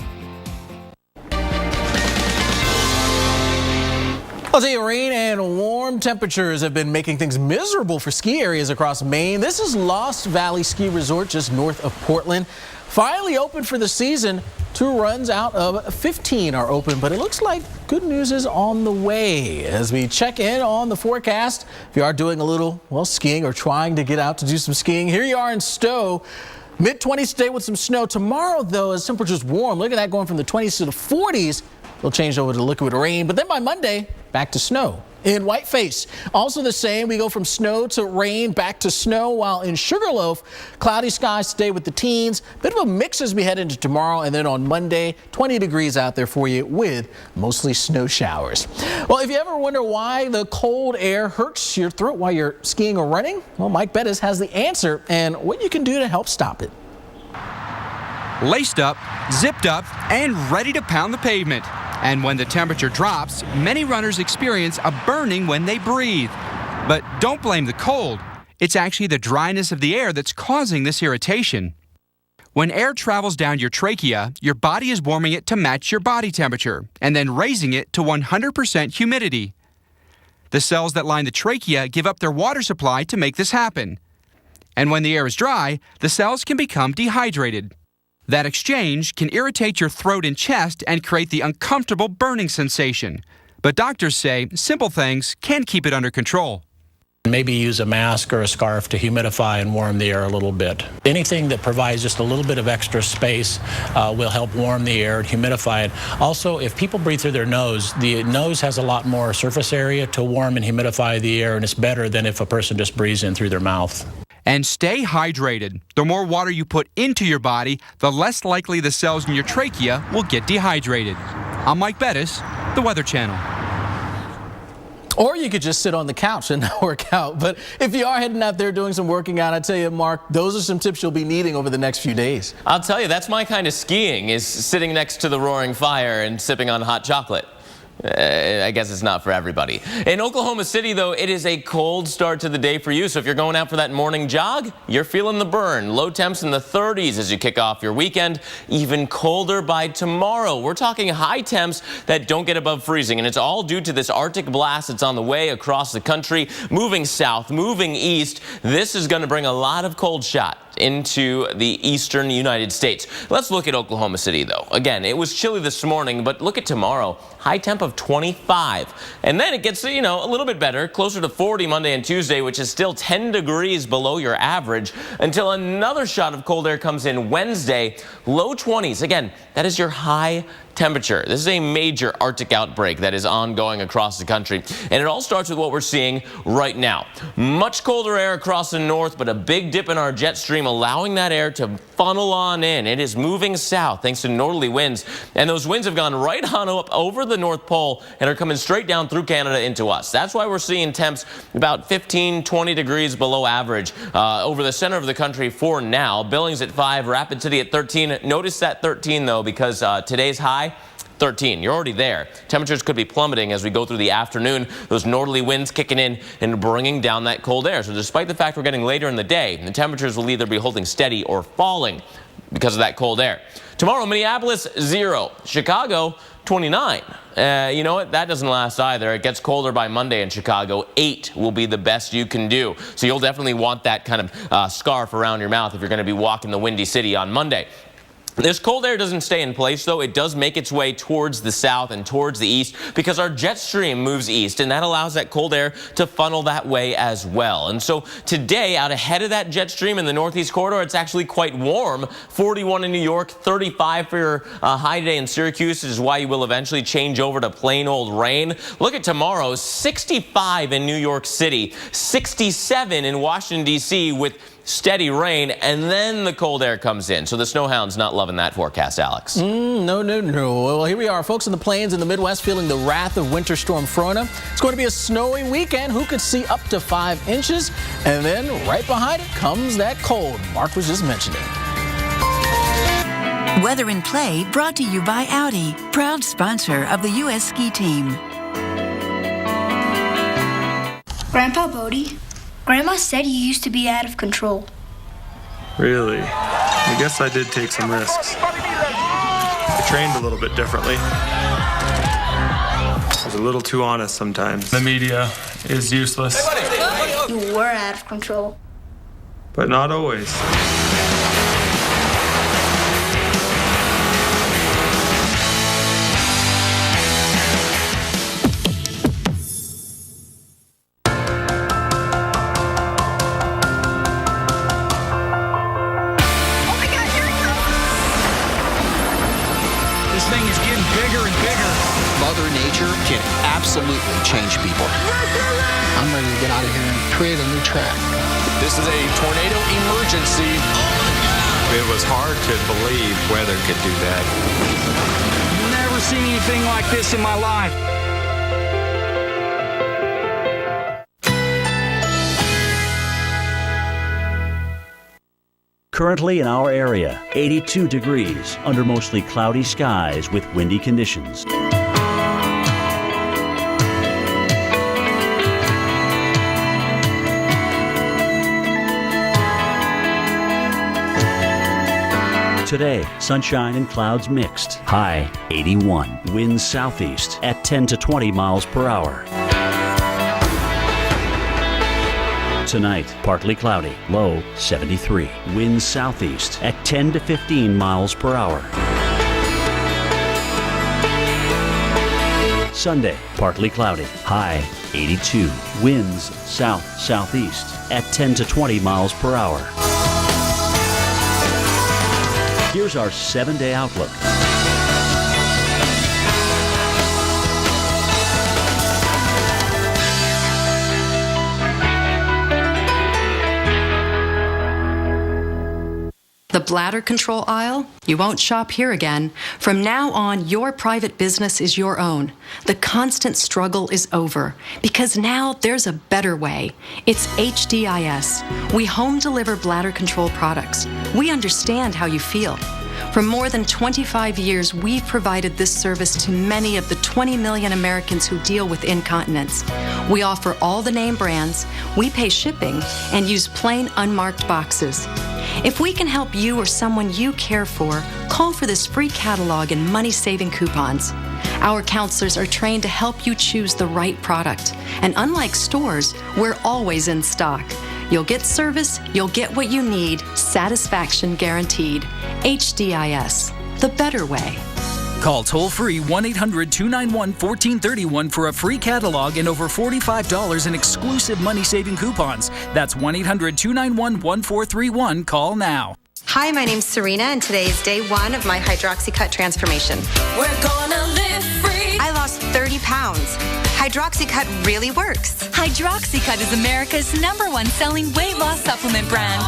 I'll tell you, rain and warm temperatures have been making things miserable for ski areas across Maine. This is Lost Valley Ski Resort just north of Portland. Finally open for the season. 2 runs out of 15 are open, but it looks like good news is on the way. As we check in on the forecast, if you are doing a little, skiing or trying to get out to do some skiing, here you are in Stowe. Mid-20s today with some snow. Tomorrow, though, as temperatures warm, look at that going from the 20s to the 40s. They'll change over to liquid rain, but then by Monday, back to snow. In Whiteface, also the same. We go from snow to rain, back to snow, while in Sugarloaf, cloudy skies today with the teens. Bit of a mix as we head into tomorrow, and then on Monday, 20 degrees out there for you with mostly snow showers. Well, if you ever wonder why the cold air hurts your throat while you're skiing or running, well, Mike Bettis has the answer and what you can do to help stop it. Laced up, zipped up, and ready to pound the pavement. And when the temperature drops, many runners experience a burning when they breathe. But don't blame the cold. It's actually the dryness of the air that's causing this irritation. When air travels down your trachea, your body is warming it to match your body temperature, and then raising it to 100% humidity. The cells that line the trachea give up their water supply to make this happen. And when the air is dry, the cells can become dehydrated. That exchange can irritate your throat and chest and create the uncomfortable burning sensation. But doctors say simple things can keep it under control. Maybe use a mask or a scarf to humidify and warm the air a little bit. Anything that provides just a little bit of extra space will help warm the air and humidify it. Also, if people breathe through their nose, the nose has a lot more surface area to warm and humidify the air, and it's better than if a person just breathes in through their mouth. And stay hydrated. The more water you put into your body, the less likely the cells in your trachea will get dehydrated. I'm Mike Bettis, the Weather Channel. Or you could just sit on the couch and not work out. But if you are heading out there doing some working out, I tell you, Mark, those are some tips you'll be needing over the next few days. I'll tell you, that's my kind of skiing, is sitting next to the roaring fire and sipping on hot chocolate. I guess it's not for everybody. In Oklahoma City, though, it is a cold start to the day for you. So if you're going out for that morning jog, you're feeling the burn. Low temps in the 30s as you kick off your weekend. Even colder by tomorrow. We're talking high temps that don't get above freezing. And it's all due to this Arctic blast that's on the way across the country, moving south, moving east. This is going to bring a lot of cold shot into the eastern United States. Let's look at Oklahoma City, though. Again, it was chilly this morning, but look at tomorrow. High temp of 25. And then it gets, a little bit better, closer to 40 Monday and Tuesday, which is still 10 degrees below your average, until another shot of cold air comes in Wednesday. Low 20s. Again, that is your high temperature. This is a major Arctic outbreak that is ongoing across the country. And it all starts with what we're seeing right now. Much colder air across the north, but a big dip in our jet stream, allowing that air to funnel on in. It is moving south thanks to northerly winds, and those winds have gone right on up over the North Pole and are coming straight down through Canada into us. That's why we're seeing temps about 15, 20 degrees below average over the center of the country for now. Billings at 5, Rapid City at 13. Notice that 13 though, because today's high 13. You're already there. Temperatures could be plummeting as we go through the afternoon. Those northerly winds kicking in and bringing down that cold air. So despite the fact we're getting later in the day, the temperatures will either be holding steady or falling because of that cold air. Tomorrow, Minneapolis, 0. Chicago, 29. You know what? That doesn't last either. It gets colder by Monday in Chicago. 8 will be the best you can do. So you'll definitely want that kind of scarf around your mouth if you're going to be walking the Windy City on Monday. This cold air doesn't stay in place, though. It does make its way towards the south and towards the east because our jet stream moves east, and that allows that cold air to funnel that way as well. And so today, out ahead of that jet stream in the northeast corridor, it's actually quite warm. 41 in New York, 35 for your high today in Syracuse, which is why you will eventually change over to plain old rain. Look at tomorrow, 65 in New York City, 67 in Washington, D.C. with steady rain, and then the cold air comes in. So the snowhound's not loving that forecast, Alex. No. Well, here we are, folks in the plains in the Midwest feeling the wrath of Winter Storm Frona. It's going to be a snowy weekend. Who could see up to 5 inches? And then right behind it comes that cold Mark was just mentioning. Weather in Play brought to you by Audi, proud sponsor of the U.S. ski team. Grandpa Bodie, Grandma said you used to be out of control. Really? I guess I did take some risks. I trained a little bit differently. I was a little too honest sometimes. The media is useless. You were out of control. But not always. Absolutely change people. I'm ready to get out of here and create a new track. This is a tornado emergency. It was hard to believe weather could do that. Never seen anything like this in my life. Currently in our area, 82 degrees under mostly cloudy skies with windy conditions. Today, sunshine and clouds mixed. High 81. Winds southeast at 10 to 20 miles per hour. Tonight, partly cloudy. Low 73. Winds southeast at 10 to 15 miles per hour. Sunday, partly cloudy. High 82. Winds south-southeast at 10 to 20 miles per hour. Here's our 7-day outlook. The bladder control aisle? You won't shop here again. From now on, your private business is your own. The constant struggle is over because now there's a better way. It's HDIS. We home deliver bladder control products. We understand how you feel. For more than 25 years, we've provided this service to many of the 20 million Americans who deal with incontinence. We offer all the name brands, we pay shipping, and use plain unmarked boxes. If we can help you or someone you care for, call for this free catalog and money-saving coupons. Our counselors are trained to help you choose the right product. And unlike stores, we're always in stock. You'll get service, you'll get what you need, satisfaction guaranteed. HDIS, the better way. Call toll-free 1-800-291-1431 for a free catalog and over $45 in exclusive money-saving coupons. That's 1-800-291-1431. Call now. Hi, my name's Serena, and today is day 1 of my Hydroxycut transformation. We're gonna live free. I lost 30 pounds. Hydroxycut really works. Hydroxycut is America's #1 selling weight loss supplement brand.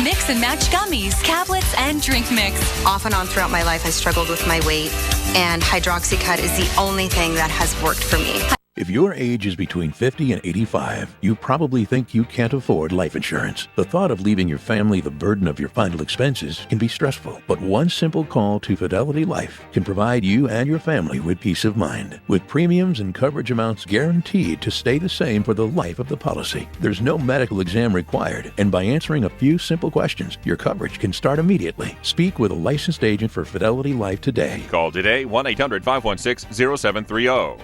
Mix and match gummies, tablets, and drink mix. Off and on throughout my life, I struggled with my weight, and Hydroxycut is the only thing that has worked for me. If your age is between 50 and 85, you probably think you can't afford life insurance. The thought of leaving your family the burden of your final expenses can be stressful, but one simple call to Fidelity Life can provide you and your family with peace of mind. With premiums and coverage amounts guaranteed to stay the same for the life of the policy. There's no medical exam required, and by answering a few simple questions, your coverage can start immediately. Speak with a licensed agent for Fidelity Life today. Call today 1-800-516-0730.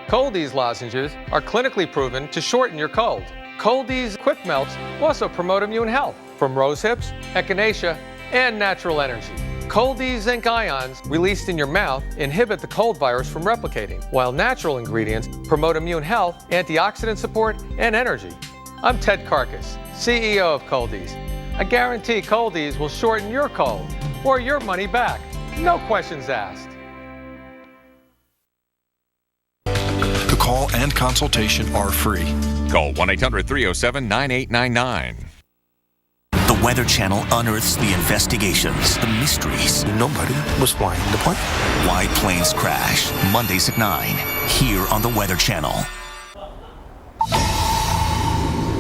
Cold-Ease lozenges are clinically proven to shorten your cold. Cold-Ease Quick Melts also promote immune health from rose hips, echinacea, and natural energy. Cold-Ease zinc ions released in your mouth inhibit the cold virus from replicating, while natural ingredients promote immune health, antioxidant support, and energy. I'm Ted Karkas, CEO of Cold-Ease. I guarantee Cold-Ease will shorten your cold or your money back. No questions asked. The call and consultation are free. Call 1-800-307-9899. The Weather Channel unearths the investigations, the mysteries. Nobody was flying the plane. Why planes crash. Mondays at 9, here on the Weather Channel.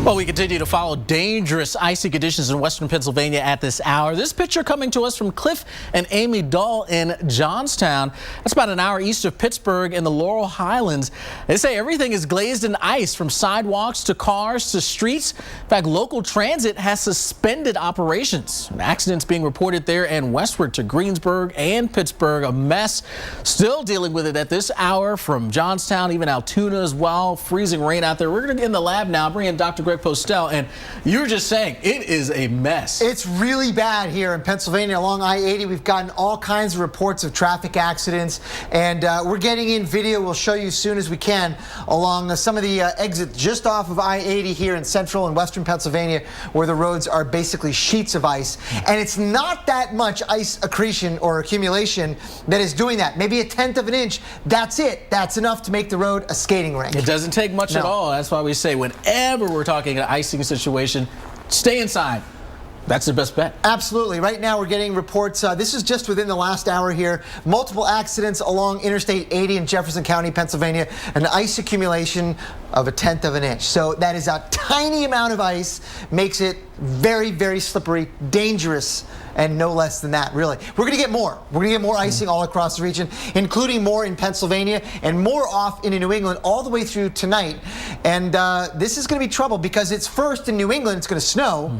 Well, we continue to follow dangerous icy conditions in western Pennsylvania at this hour. This picture coming to us from Cliff and Amy Dahl in Johnstown. That's about an hour east of Pittsburgh in the Laurel Highlands. They say everything is glazed in ice, from sidewalks to cars to streets. In fact, local transit has suspended operations. Accidents being reported there and westward to Greensburg and Pittsburgh. A mess. Still dealing with it at this hour from Johnstown, even Altoona as well. Freezing rain out there. We're going to get in the lab now, bring in Dr. Greg Postel, and you were just saying it is a mess. It's really bad here in Pennsylvania along I-80. We've gotten all kinds of reports of traffic accidents, and we're getting in video we'll show you as soon as we can along some of the exits just off of I-80 here in central and western Pennsylvania, where the roads are basically sheets of ice. And it's not that much ice accretion or accumulation that is doing that. Maybe 1/10 of an inch. That's it. That's enough to make the road a skating rink. It doesn't take much at all. That's why we say whenever we're talking an icing situation, stay inside. That's the best bet. Absolutely. Right now we're getting reports. This is just within the last hour here. Multiple accidents along Interstate 80 in Jefferson County, Pennsylvania. An ice accumulation of 1/10 of an inch. So that is a tiny amount of ice. Makes it very, very slippery, dangerous, and no less than that, really. We're going to get more. We're going to get more icing all across the region, including more in Pennsylvania and more off into New England all the way through tonight. And this is going to be trouble because it's first in New England, it's going to snow.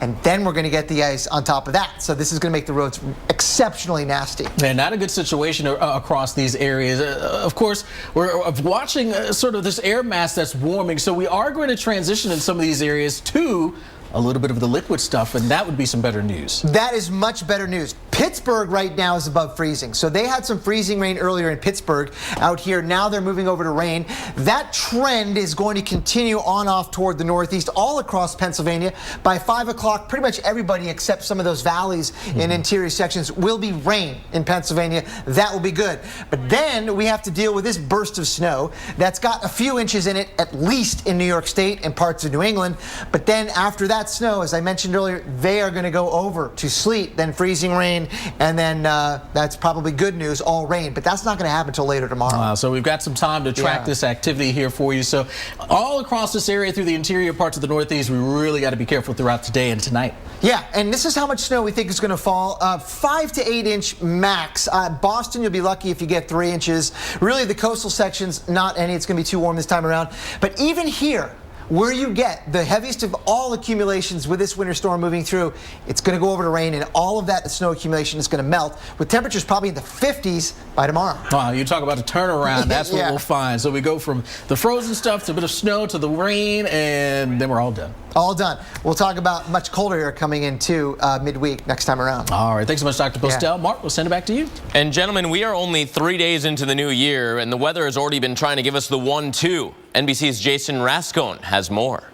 And then we're going to get the ice on top of that. So this is going to make the roads exceptionally nasty. Man, not a good situation across these areas. Of course, we're watching sort of this air mass that's warming. So we are going to transition in some of these areas to a little bit of the liquid stuff, and that would be some better news. That is much better news. Pittsburgh right now is above freezing. So they had some freezing rain earlier in Pittsburgh out here. Now they're moving over to rain. That trend is going to continue on off toward the northeast all across Pennsylvania. By 5 o'clock, pretty much everybody except some of those valleys in interior sections will be rain in Pennsylvania. That will be good. But then we have to deal with this burst of snow that's got a few inches in it, at least in New York State and parts of New England. But then after that snow, as I mentioned earlier, they are going to go over to sleet, then freezing rain, and then that's probably good news, all rain. But that's not going to happen until later tomorrow. So we've got some time to track this activity here for you. So all across this area through the interior parts of the Northeast, we really got to be careful throughout today and tonight. Yeah, and this is how much snow we think is going to fall. 5 to 8 inch max. Boston, you'll be lucky if you get 3 inches. Really, the coastal sections, not any. It's going to be too warm this time around. But even here, where you get the heaviest of all accumulations with this winter storm moving through, it's going to go over to rain, and all of that snow accumulation is going to melt, with temperatures probably in the 50s by tomorrow. Wow, you talk about a turnaround. That's what we'll find. So we go from the frozen stuff to a bit of snow to the rain, and then we're all done. All done. We'll talk about much colder air coming in, too, midweek next time around. All right. Thanks so much, Dr. Postel. Mark, we'll send it back to you. And, gentlemen, we are only 3 days into the new year, and the weather has already been trying to give us the 1-2. NBC's Jason Rascone has more.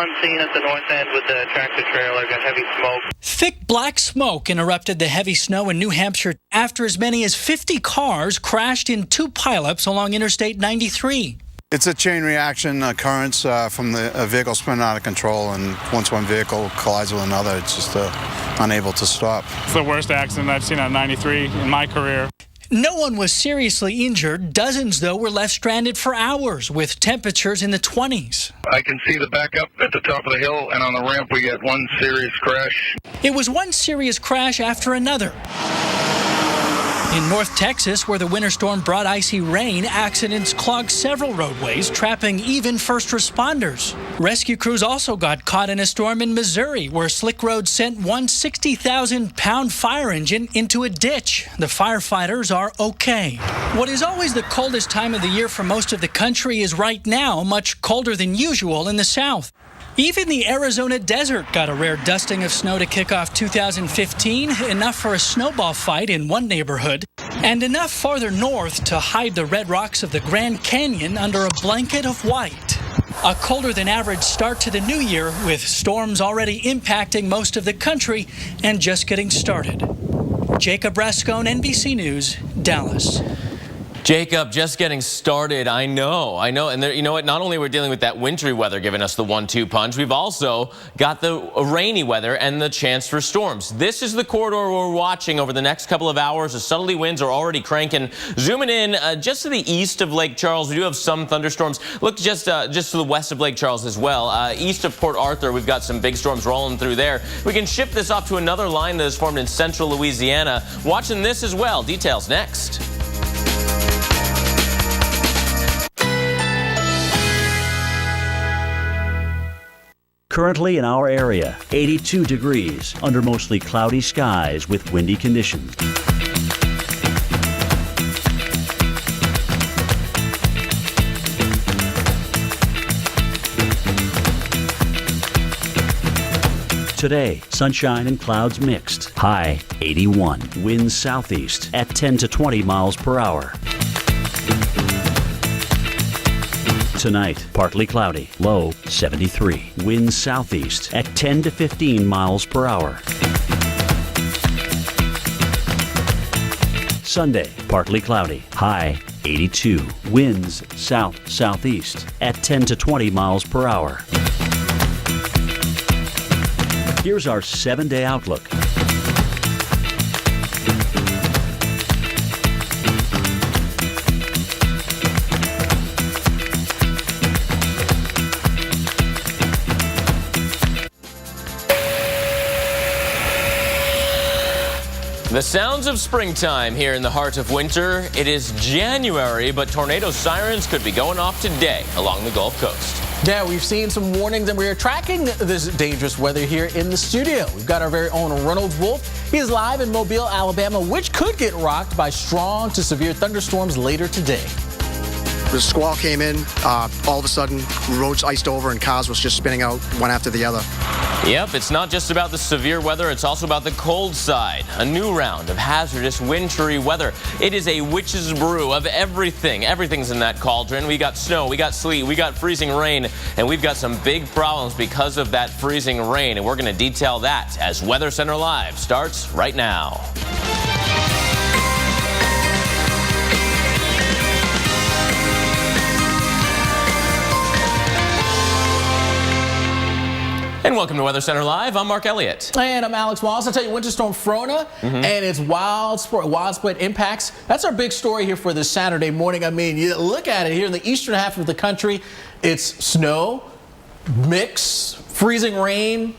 on scene at the north end with the tractor trailer. Got heavy smoke. Thick black smoke interrupted the heavy snow in New Hampshire after as many as 50 cars crashed in 2 pileups along Interstate 93. It's a chain reaction occurrence from a vehicle spinning out of control, and once one vehicle collides with another, it's just unable to stop. It's the worst accident I've seen on 93 in my career. No one was seriously injured. Dozens, though, were left stranded for hours with temperatures in the 20s. I can see the backup at the top of the hill, and on the ramp we get one serious crash. It was one serious crash after another. In North Texas, where the winter storm brought icy rain, accidents clogged several roadways, trapping even first responders. Rescue crews also got caught in a storm in Missouri, where slick roads sent one 60,000-pound fire engine into a ditch. The firefighters are okay. What is always the coldest time of the year for most of the country is right now much colder than usual in the south. Even the Arizona desert got a rare dusting of snow to kick off 2015, enough for a snowball fight in one neighborhood, and enough farther north to hide the red rocks of the Grand Canyon under a blanket of white. A colder than average start to the new year, with storms already impacting most of the country and just getting started. Jacob Rascone, NBC News, Dallas. Jacob, just getting started. I know. And there, you know what? Not only are we dealing with that wintry weather giving us the 1-2 punch, we've also got the rainy weather and the chance for storms. This is the corridor we're watching over the next couple of hours. The southerly winds are already cranking. Zooming in just to the east of Lake Charles, we do have some thunderstorms. Look just to the west of Lake Charles as well. East of Port Arthur, we've got some big storms rolling through there. We can shift this off to another line that is formed in central Louisiana. Watching this as well. Details next. Currently in our area, 82 degrees under mostly cloudy skies with windy conditions. Today, sunshine and clouds mixed. High 81. Winds southeast at 10 to 20 miles per hour. Tonight, partly cloudy, low 73. Winds southeast at 10 to 15 miles per hour. Sunday, partly cloudy, high 82. Winds south-southeast at 10 to 20 miles per hour. Here's our 7-day outlook. The sounds of springtime here in the heart of winter. It is January, but tornado sirens could be going off today along the Gulf Coast. Yeah, we've seen some warnings, and we are tracking this dangerous weather here in the studio. We've got our very own Reynolds Wolf. He is live in Mobile, Alabama, which could get rocked by strong to severe thunderstorms later today. The squall came in, all of a sudden, roads iced over and cars was just spinning out one after the other. Yep, it's not just about the severe weather, it's also about the cold side. A new round of hazardous wintry weather. It is a witch's brew of everything. Everything's in that cauldron. We got snow, we got sleet, we got freezing rain, and we've got some big problems because of that freezing rain. And we're going to detail that as Weather Center Live starts right now. And welcome to Weather Center Live. I'm Mark Elliott. And I'm Alex Wallace. I'll tell you, Winter Storm Frona and its widespread impacts. That's our big story here for this Saturday morning. I mean, you look at it here in the eastern half of the country. It's snow, mix, freezing rain,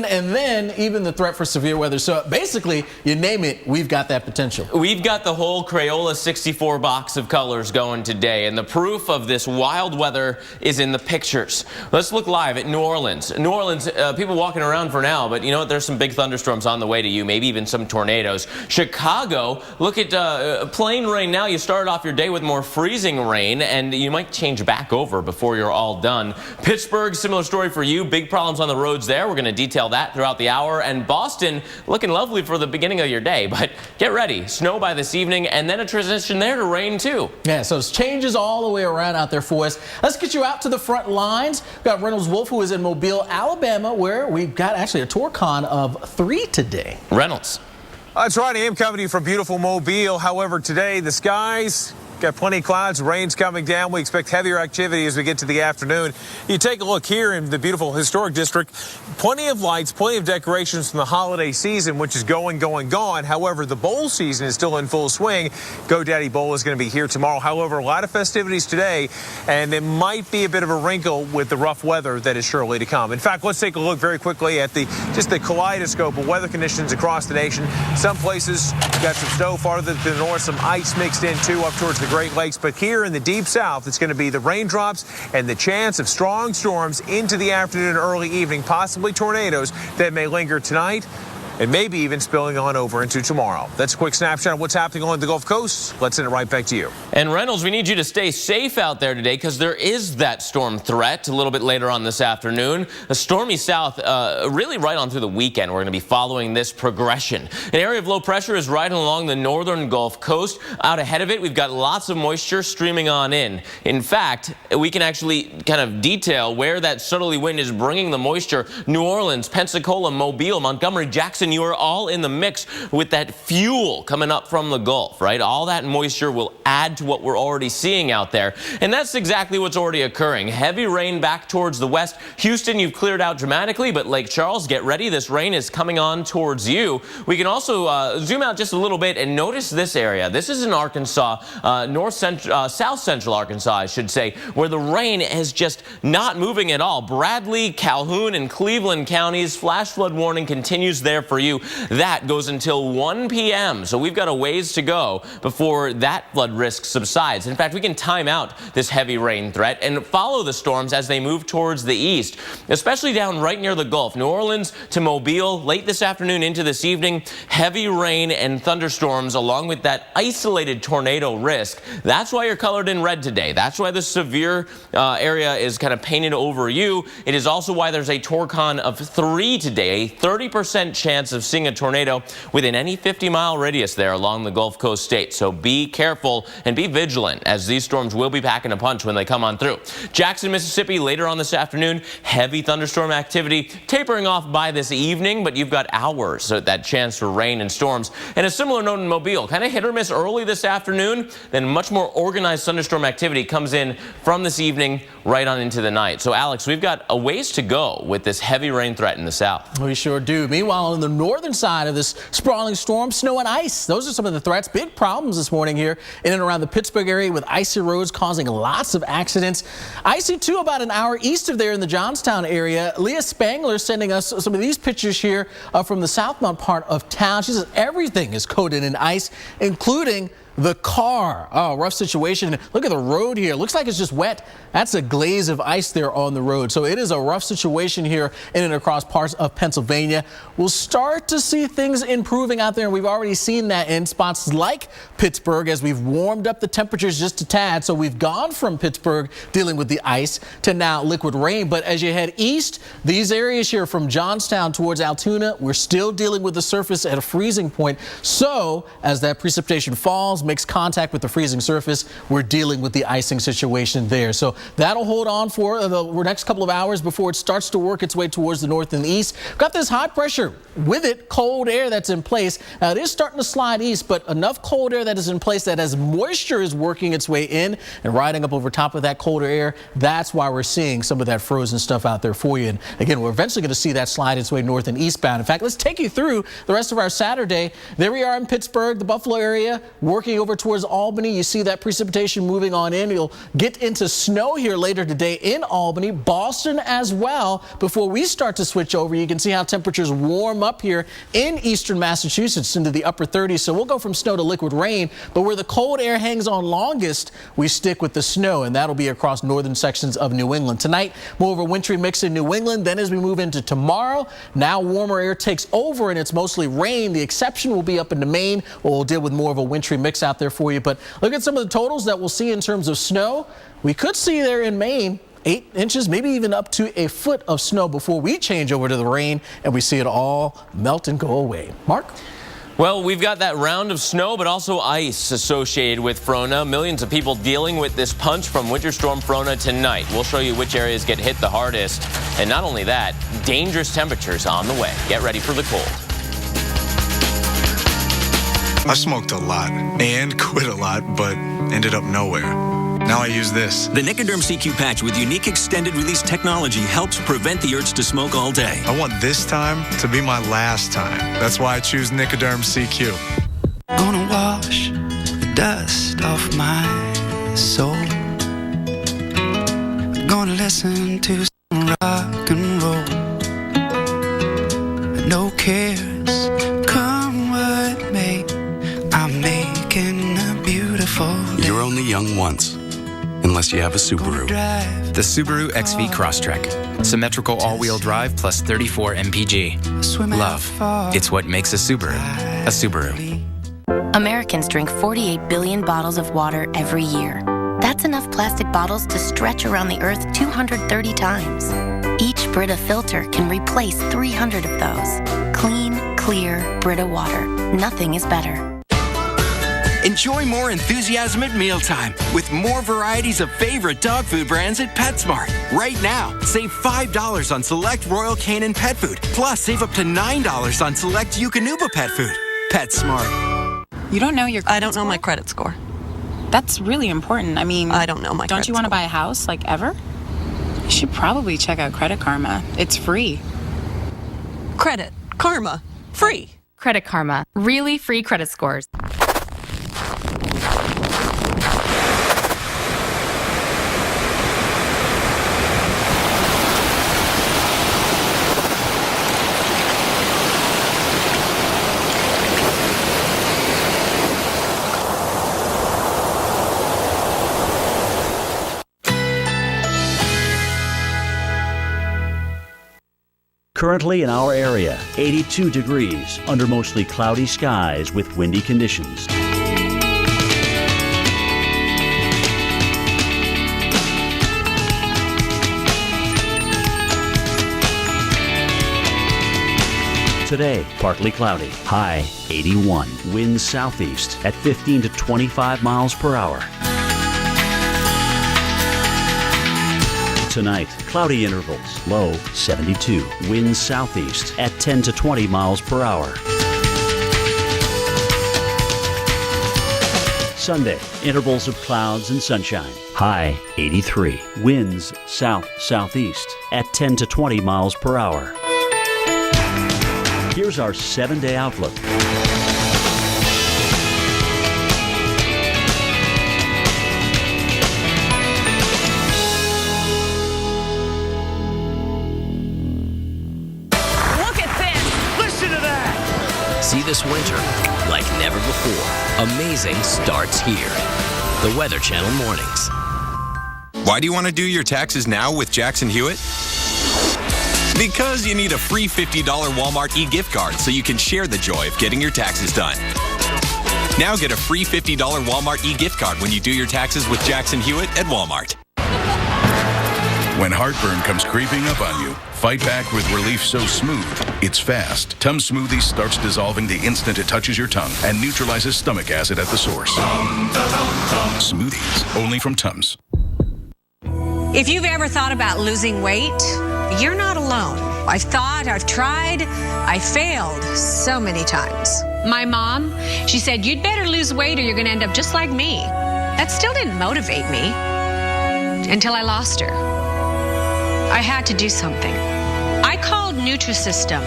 and then even the threat for severe weather. So basically, you name it, we've got that potential. We've got the whole Crayola 64 box of colors going today, and the proof of this wild weather is in the pictures. Let's look live at New Orleans. New Orleans, people walking around for now, but you know what? There's some big thunderstorms on the way to you, maybe even some tornadoes. Chicago, look at plain rain now. You started off your day with more freezing rain, and you might change back over before you're all done. Pittsburgh, similar story for you. Big problems on the roads there. We're going to detail that throughout the hour. And Boston looking lovely for the beginning of your day. But get ready. Snow by this evening and then a transition there to rain too. Yeah, so it's changes all the way around out there for us. Let's get you out to the front lines. We've got Reynolds Wolf, who is in Mobile, Alabama, where we've got actually a Torcon of 3 today. Reynolds. That's right. I am coming to you from beautiful Mobile. However, today the skies got plenty of clouds, rain's coming down. We expect heavier activity as we get to the afternoon. You take a look here in the beautiful historic district, plenty of lights, plenty of decorations from the holiday season, which is gone. However, the bowl season is still in full swing. GoDaddy Bowl is going to be here tomorrow. However, a lot of festivities today, and it might be a bit of a wrinkle with the rough weather that is surely to come. In fact, let's take a look very quickly at the kaleidoscope of weather conditions across the nation. Some places got some snow farther to the north, some ice mixed in too up towards the Great Lakes, but here in the deep south, it's going to be the raindrops and the chance of strong storms into the afternoon and early evening, possibly tornadoes that may linger tonight and maybe even spilling on over into tomorrow. That's a quick snapshot of what's happening on the Gulf Coast. Let's send it right back to you. And Reynolds, we need you to stay safe out there today because there is that storm threat a little bit later on this afternoon. A stormy south, really right on through the weekend. We're going to be following this progression. An area of low pressure is riding along the northern Gulf Coast. Out ahead of it, we've got lots of moisture streaming on in. In fact, we can actually kind of detail where that southerly wind is bringing the moisture. New Orleans, Pensacola, Mobile, Montgomery, Jackson, you are all in the mix with that fuel coming up from the Gulf, right? All that moisture will add to what we're already seeing out there. And that's exactly what's already occurring. Heavy rain back towards the west. Houston, you've cleared out dramatically, but Lake Charles, get ready. This rain is coming on towards you. We can also zoom out just a little bit and notice this area. This is in Arkansas, south central Arkansas, I should say, where the rain is just not moving at all. Bradley, Calhoun, and Cleveland counties, flash flood warning continues there for you. That goes until 1 p.m. So we've got a ways to go before that flood risk subsides. In fact, we can time out this heavy rain threat and follow the storms as they move towards the east, especially down right near the Gulf. New Orleans to Mobile, late this afternoon into this evening, heavy rain and thunderstorms along with that isolated tornado risk. That's why you're colored in red today. That's why the severe area is kind of painted over you. It is also why there's a Torcon of 3 today, a 30% chance of seeing a tornado within any 50-mile radius there along the Gulf Coast states. So be careful and be vigilant as these storms will be packing a punch when they come on through. Jackson, Mississippi, later on this afternoon, heavy thunderstorm activity tapering off by this evening, but you've got hours, so that chance for rain and storms. And a similar note in Mobile, kind of hit or miss early this afternoon, then much more organized thunderstorm activity comes in from this evening right on into the night. So Alex, we've got a ways to go with this heavy rain threat in the south. We sure do. Meanwhile, on the northern side of this sprawling storm, snow and ice. Those are some of the threats. Big problems this morning here in and around the Pittsburgh area with icy roads causing lots of accidents. Icy too about an hour east of there in the Johnstown area. Leah Spangler sending us some of these pictures here from the southbound part of town. She says everything is coated in ice, including the car. Oh, rough situation. Look at the road here. Looks like it's just wet. That's a glaze of ice there on the road. So it is a rough situation here in and across parts of Pennsylvania. We'll start to see things improving out there, and we've already seen that in spots like Pittsburgh as we've warmed up the temperatures just a tad. So we've gone from Pittsburgh dealing with the ice to now liquid rain. But as you head east, these areas here from Johnstown towards Altoona, we're still dealing with the surface at a freezing point. So as that precipitation falls, makes contact with the freezing surface, we're dealing with the icing situation there. So that'll hold on for the next couple of hours before it starts to work its way towards the north and the east. Got this high pressure, with it cold air that's in place. Now it is starting to slide east, but enough cold air that is in place that as moisture is working its way in and riding up over top of that colder air, that's why we're seeing some of that frozen stuff out there for you. And again, we're eventually going to see that slide its way north and eastbound. In fact, let's take you through the rest of our Saturday. There we are in Pittsburgh, the Buffalo area, working over towards Albany. You see that precipitation moving on in. You'll get into snow here later today in Albany, Boston as well. Before we start to switch over, you can see how temperatures warm up here in eastern Massachusetts into the upper 30s. So we'll go from snow to liquid rain, but where the cold air hangs on longest, we stick with the snow, and that'll be across northern sections of New England. Tonight, more of a wintry mix in New England. Then as we move into tomorrow, now warmer air takes over and it's mostly rain. The exception will be up into Maine, where we'll deal with more of a wintry mix out there for you. But look at some of the totals that we'll see in terms of snow. We could see there in Maine 8 inches, maybe even up to a foot of snow before we change over to the rain and we see it all melt and go away. Mark? Well, we've got that round of snow, but also ice associated with Frona. Millions of people dealing with this punch from Winter Storm Frona tonight. We'll show you which areas get hit the hardest. And not only that, dangerous temperatures on the way. Get ready for the cold. I smoked a lot and quit a lot, but ended up nowhere. Now I use this. The Nicoderm CQ patch with unique extended release technology helps prevent the urge to smoke all day. I want this time to be my last time. That's why I choose Nicoderm CQ. Gonna wash the dust off my soul. Gonna listen to some rock and roll. No cares, come what may. I'm making a beautiful day. You're only young once. Unless you have a Subaru. The Subaru XV Crosstrek. Symmetrical all-wheel drive plus 34 mpg. Love. It's what makes a Subaru a Subaru. Americans drink 48 billion bottles of water every year. That's enough plastic bottles to stretch around the Earth 230 times. Each Brita filter can replace 300 of those. Clean, clear Brita water. Nothing is better. Enjoy more enthusiasm at mealtime with more varieties of favorite dog food brands at PetSmart. Right now, save $5 on select Royal Canin pet food, plus save up to $9 on select Eukanuba pet food. PetSmart. You don't know your credit I don't know my credit score. That's really important. I mean, I don't know my Don't you want to buy a house, like, ever? You should probably check out Credit Karma. It's free. Credit Karma. Free. Credit Karma. Really free credit scores. Currently in our area, 82 degrees under mostly cloudy skies with windy conditions. Today, partly cloudy, high 81. Winds southeast at 15 to 25 miles per hour. Tonight, cloudy intervals, low 72. Winds southeast at 10 to 20 miles per hour. Sunday, intervals of clouds and sunshine, high 83. Winds south-southeast at 10 to 20 miles per hour. Here's our 7-day outlook. See this winter like never before. Amazing starts here. The Weather Channel Mornings. Why do you want to do your taxes now with Jackson Hewitt? Because you need a free $50 Walmart e-gift card so you can share the joy of getting your taxes done. Now get a free $50 Walmart e-gift card when you do your taxes with Jackson Hewitt at Walmart. When heartburn comes creeping up on you, fight back with Relief So Smooth. It's fast. Tums Smoothie starts dissolving the instant it touches your tongue and neutralizes stomach acid at the source. Smoothies, only from Tums. If you've ever thought about losing weight, you're not alone. I've thought, I've tried, I failed so many times. My mom, she said, you'd better lose weight or you're gonna end up just like me. That still didn't motivate me until I lost her. I had to do something. I called Nutrisystem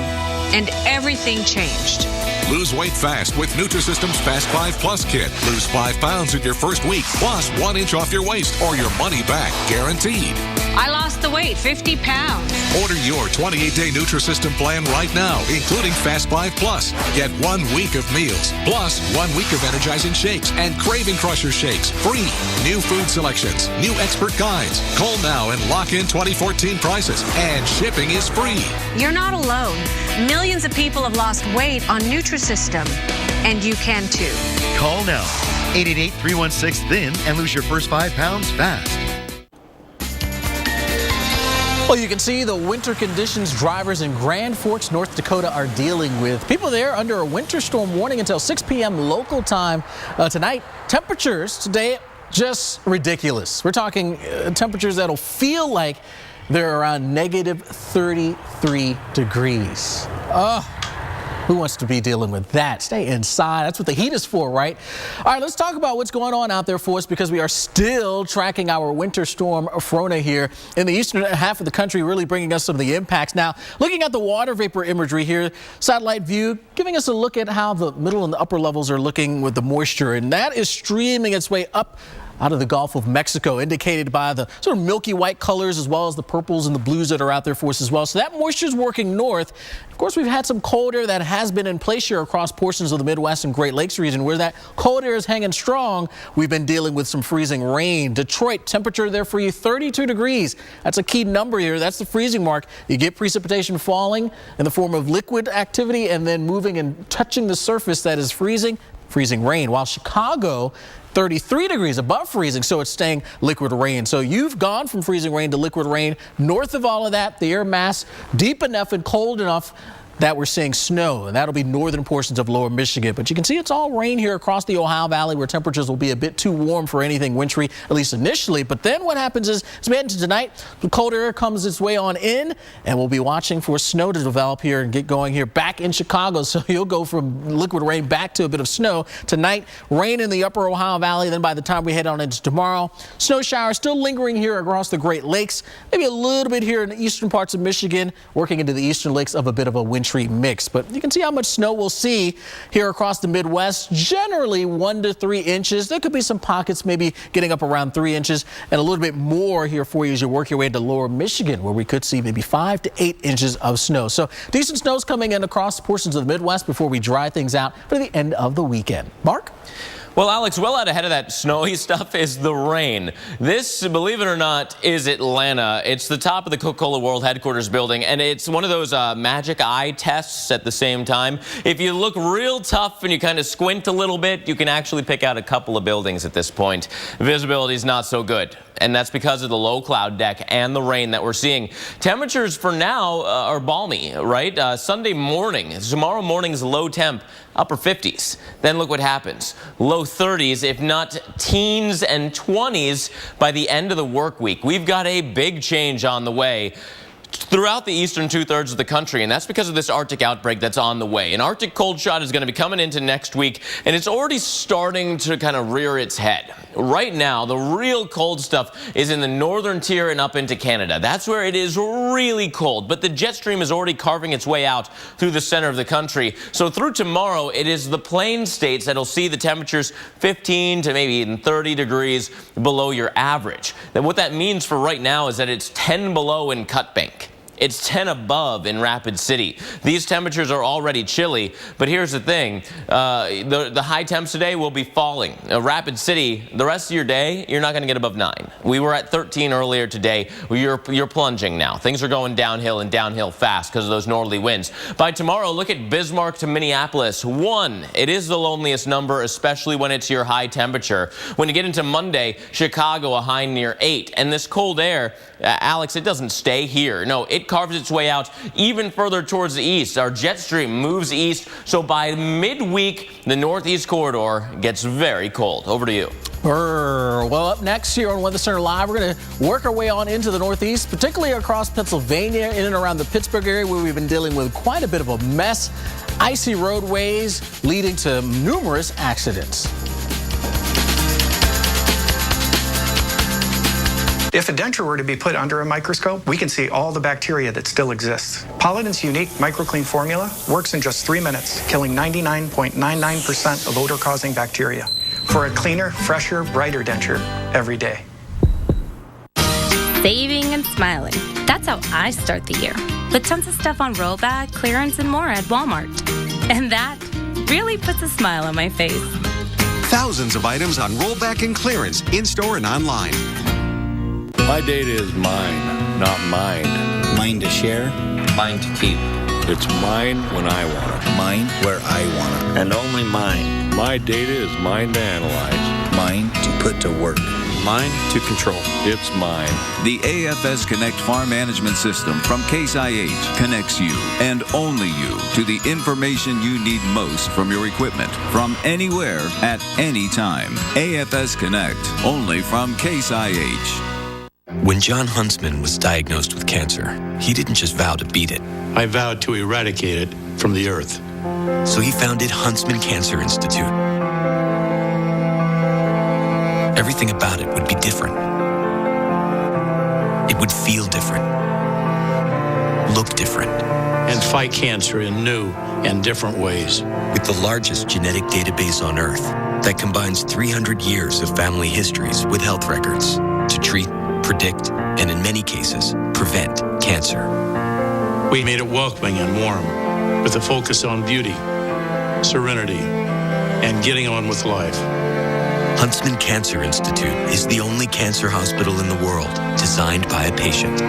and everything changed. Lose weight fast with Nutrisystem's Fast 5 Plus Kit. Lose 5 pounds in your first week, plus 1 inch off your waist or your money back, guaranteed. I lost the weight, 50 pounds. Order your 28-day Nutrisystem plan right now, including Fast 5 Plus. Get 1 week of meals, plus 1 week of energizing shakes and Craving Crusher shakes, free. New food selections, new expert guides. Call now and lock in 2014 prices, and shipping is free. You're not alone. Millions of people have lost weight on Nutrisystem, and you can too. Call now, 888-316-THIN, and lose your first 5 pounds fast. Well, you can see the winter conditions drivers in Grand Forks, North Dakota are dealing with. People there under a winter storm warning until 6 p.m. local time tonight. Temperatures today just ridiculous. We're talking temperatures that'll feel like they're around negative 33 degrees. Who wants to be dealing with that? Stay inside. That's what the heat is for, right? All right, let's talk about what's going on out there for us because we are still tracking our winter storm Frona here in the eastern half of the country, really bringing us some of the impacts. Now, looking at the water vapor imagery here, satellite view, giving us a look at how the middle and the upper levels are looking with the moisture, and that is streaming its way up out of the Gulf of Mexico, indicated by the sort of milky white colors as well as the purples and the blues that are out there for us as well. So that moisture is working north. Of course, we've had some cold air that has been in place here across portions of the Midwest and Great Lakes region. Where that cold air is hanging strong, we've been dealing with some freezing rain. Detroit, temperature there for you, 32 degrees. That's a key number here. That's the freezing mark. You get precipitation falling in the form of liquid activity and then moving and touching the surface that is freezing rain. While Chicago, 33 degrees above freezing, so it's staying liquid rain. So you've gone from freezing rain to liquid rain. North of all of that, the air mass deep enough and cold enough that we're seeing snow, and that'll be northern portions of lower Michigan. But you can see it's all rain here across the Ohio Valley where temperatures will be a bit too warm for anything wintry, at least initially. But then what happens is, as we head into tonight, the cold air comes its way on in, and we'll be watching for snow to develop here and get going here back in Chicago. So you'll go from liquid rain back to a bit of snow. Tonight, rain in the upper Ohio Valley. Then by the time we head on into tomorrow, snow showers still lingering here across the Great Lakes. Maybe a little bit here in the eastern parts of Michigan, working into the eastern lakes of a bit of a wintry mix. But you can see how much snow we'll see here across the Midwest, generally 1 to 3 inches. There could be some pockets maybe getting up around 3 inches and a little bit more here for you as you work your way into lower Michigan, where we could see maybe 5 to 8 inches of snow. So decent snow's coming in across portions of the Midwest before we dry things out for the end of the weekend. Mark? Well, Alex, well out ahead of that snowy stuff is the rain. This, believe it or not, is Atlanta. It's the top of the Coca-Cola World Headquarters building, and it's one of those magic eye tests at the same time. If you look real tough and you kind of squint a little bit, you can actually pick out a couple of buildings at this point. Visibility is not so good, and that's because of the low cloud deck and the rain that we're seeing. Temperatures for now are balmy, right? Sunday morning, tomorrow morning's low temp, upper 50s. Then look what happens. Low 30s, if not teens and 20s by the end of the work week. We've got a big change on the way throughout the eastern two-thirds of the country, and that's because of this Arctic outbreak that's on the way. An Arctic cold shot is going to be coming into next week, and it's already starting to kind of rear its head. Right now, the real cold stuff is in the northern tier and up into Canada. That's where it is really cold, but the jet stream is already carving its way out through the center of the country. So through tomorrow, it is the plain states that'll see the temperatures 15 to maybe even 30 degrees below your average. And what that means for right now is that it's 10 below in Cut Bank. It's 10 above in Rapid City. These temperatures are already chilly, but here's the thing. The high temps today will be falling. Rapid City, the rest of your day, you're not going to get above 9. We were at 13 earlier today. You're plunging now. Things are going downhill and downhill fast because of those northerly winds. By tomorrow, look at Bismarck to Minneapolis. 1, it is the loneliest number, especially when it's your high temperature. When you get into Monday, Chicago, a high near 8. And this cold air, Alex, it doesn't stay here. No, it carves its way out even further towards the east. Our jet stream moves east, so by midweek, the northeast corridor gets very cold. Over to you. Well, up next here on Weather Center Live, we're going to work our way on into the northeast, particularly across Pennsylvania, in and around the Pittsburgh area, where we've been dealing with quite a bit of a mess. Icy roadways leading to numerous accidents. If a denture were to be put under a microscope, we can see all the bacteria that still exists. Polident's unique MicroClean formula works in just 3 minutes, killing 99.99% of odor-causing bacteria for a cleaner, fresher, brighter denture every day. Saving and smiling. That's how I start the year. With tons of stuff on rollback, clearance, and more at Walmart. And that really puts a smile on my face. Thousands of items on rollback and clearance, in-store and online. My data is mine, not mined. Mine to share, mine to keep. It's mine when I want it. Mine where I want it. And only mine. My data is mine to analyze. Mine to put to work. mine to control. It's mine. The AFS Connect Farm Management System from Case IH connects you, and only you, to the information you need most from your equipment, from anywhere, at any time. AFS Connect, only from Case IH. When John Huntsman was diagnosed with cancer, he didn't just vow to beat it. I vowed to eradicate it from the earth. So he founded Huntsman Cancer Institute. Everything about it would be different. It would feel different, look different. And fight cancer in new and different ways. With the largest genetic database on Earth that combines 300 years of family histories with health records to treat, predict, and in many cases, prevent cancer. We made it welcoming and warm, with a focus on beauty, serenity, and getting on with life. Huntsman Cancer Institute is the only cancer hospital in the world designed by a patient,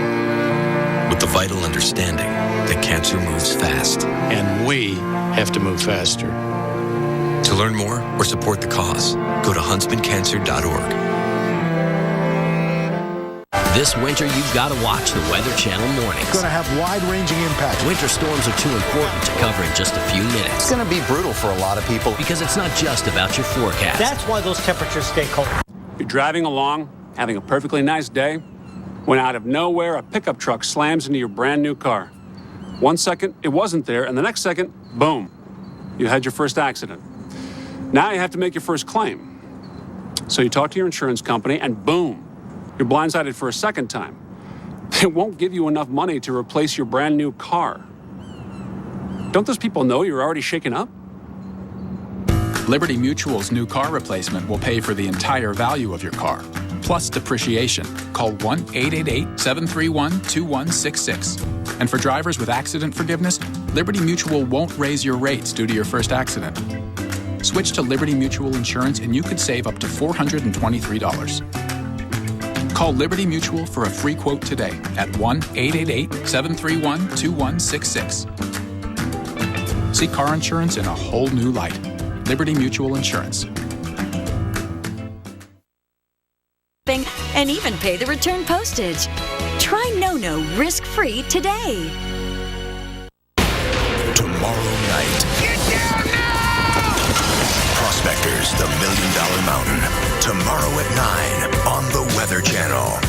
with the vital understanding that cancer moves fast. And we have to move faster. To learn more or support the cause, go to huntsmancancer.org. This winter, you've got to watch the Weather Channel mornings. It's going to have wide-ranging impacts. Winter storms are too important to cover in just a few minutes. It's going to be brutal for a lot of people. Because it's not just about your forecast. That's why those temperatures stay cold. You're driving along, having a perfectly nice day, when out of nowhere, a pickup truck slams into your brand new car. 1 second, it wasn't there, and the next second, boom, you had your first accident. Now you have to make your first claim. So you talk to your insurance company, and boom, you're blindsided for a second time. They won't give you enough money to replace your brand new car. Don't those people know you're already shaken up? Liberty Mutual's new car replacement will pay for the entire value of your car, plus depreciation. Call 1-888-731-2166. And for drivers with accident forgiveness, Liberty Mutual won't raise your rates due to your first accident. Switch to Liberty Mutual Insurance and you could save up to $423. Call Liberty Mutual for a free quote today at 1-888-731-2166. See car insurance in a whole new light. Liberty Mutual Insurance. And even pay the return postage. Try NoNo risk-free today. Tomorrow night. Get down now! Prospectors, the $1 Million Mountain. Tomorrow at 9 on the Weather Channel.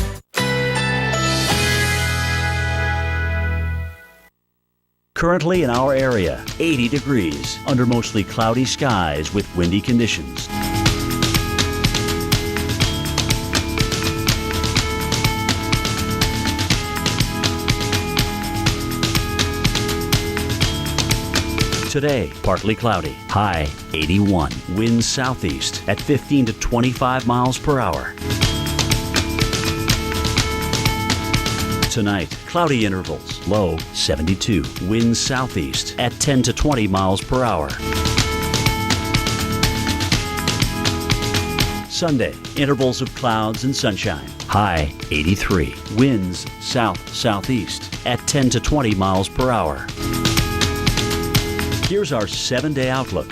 Currently in our area, 80 degrees under mostly cloudy skies with windy conditions. Today, partly cloudy, high 81, winds southeast at 15 to 25 miles per hour. Tonight, cloudy intervals, low 72, winds southeast at 10 to 20 miles per hour. Sunday, intervals of clouds and sunshine, high 83, winds south-southeast at 10 to 20 miles per hour. Here's our 7-day outlook.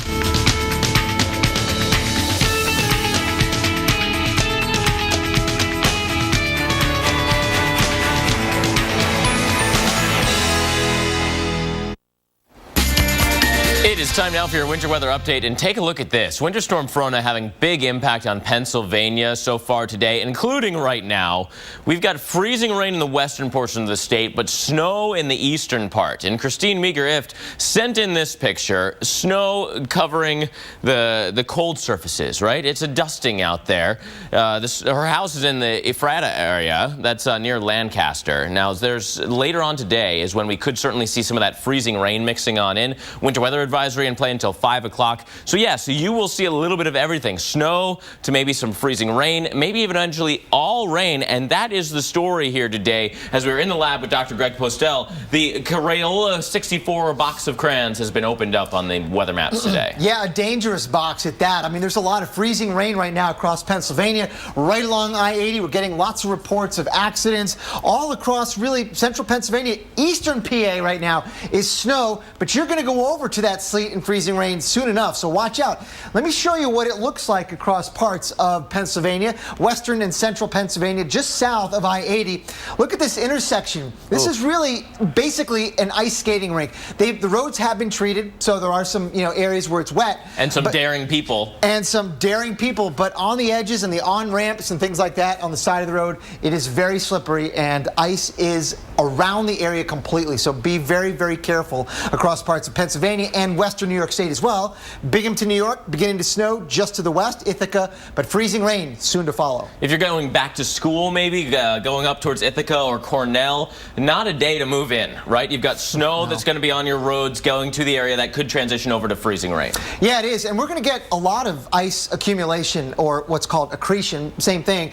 It is time now for your winter weather update, and take a look at this. Winter Storm Frona having big impact on Pennsylvania so far today, including right now. We've got freezing rain in the western portion of the state, but snow in the eastern part. And Christine Meager-Ift sent in this picture, snow covering the cold surfaces, right? It's a dusting out there. Her house is in the Ephrata area. That's near Lancaster. Now, later on today is when we could certainly see some of that freezing rain mixing on in. Winter weather advisory in play until 5 o'clock. So yes, you will see a little bit of everything. Snow to maybe some freezing rain, maybe eventually all rain. And that is the story here today. As we were in the lab with Dr. Greg Postel, the Crayola 64 box of crayons has been opened up on the weather maps today. Yeah, a dangerous box at that. I mean, there's a lot of freezing rain right now across Pennsylvania, right along I-80. We're getting lots of reports of accidents all across really central Pennsylvania. Eastern PA right now is snow, but you're going to go over to that sleet sleet and freezing rain soon enough, so watch out. Let me show you what it looks like across parts of Pennsylvania, western and central Pennsylvania, just south of I-80. Look at this intersection. This is really basically an ice skating rink. The roads have been treated, so there are some areas where it's wet. And some daring people. And some daring people, but on the edges and the on-ramps and things like that on the side of the road, it is very slippery, and ice is around the area completely. So be very, very careful across parts of Pennsylvania and western New York State as well. Binghamton, New York, beginning to snow just to the west, Ithaca, but freezing rain soon to follow. If you're going back to school, maybe going up towards Ithaca or Cornell, not a day to move in, right? You've got snow that's going to be on your roads going to the area that could transition over to freezing rain. Yeah, it is, and we're going to get a lot of ice accumulation, or what's called accretion, same thing.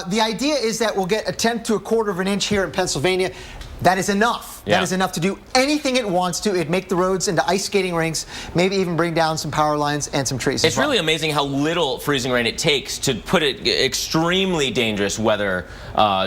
The idea is that we'll get a tenth to a quarter of an inch here in Pennsylvania. That is enough. Yeah. That is enough to do anything it wants to. It'd make the roads into ice skating rinks, maybe even bring down some power lines and some trees. It's really amazing how little freezing rain it takes to put it extremely dangerous weather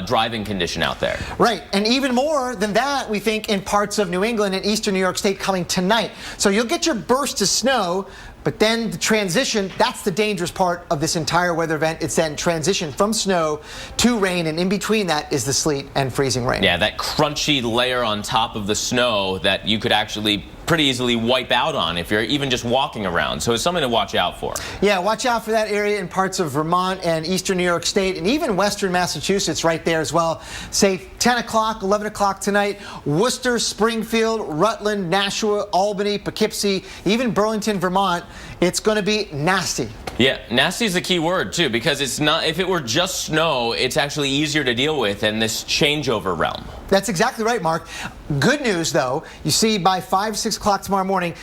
driving condition out there. Right, and even more than that, we think in parts of New England and eastern New York State coming tonight. So you'll get your burst of snow, but then the transition, that's the dangerous part of this entire weather event. It's then transition from snow to rain, and in between that is the sleet and freezing rain. Yeah, that crunchy layer on top of the snow that you could actually pretty easily wipe out on if you're even just walking around. So it's something to watch out for. Yeah, watch out for that area in parts of Vermont and eastern New York State, and even western Massachusetts right there as well. Say 10 o'clock, 11 o'clock tonight, Worcester, Springfield, Rutland, Nashua, Albany, Poughkeepsie, even Burlington, Vermont. It's going to be nasty. Yeah, nasty is the key word too, because it's not, if it were just snow, it's actually easier to deal with in this changeover realm. That's exactly right, Mark. Good news, though, you see by 5, 6 o'clock tomorrow morning,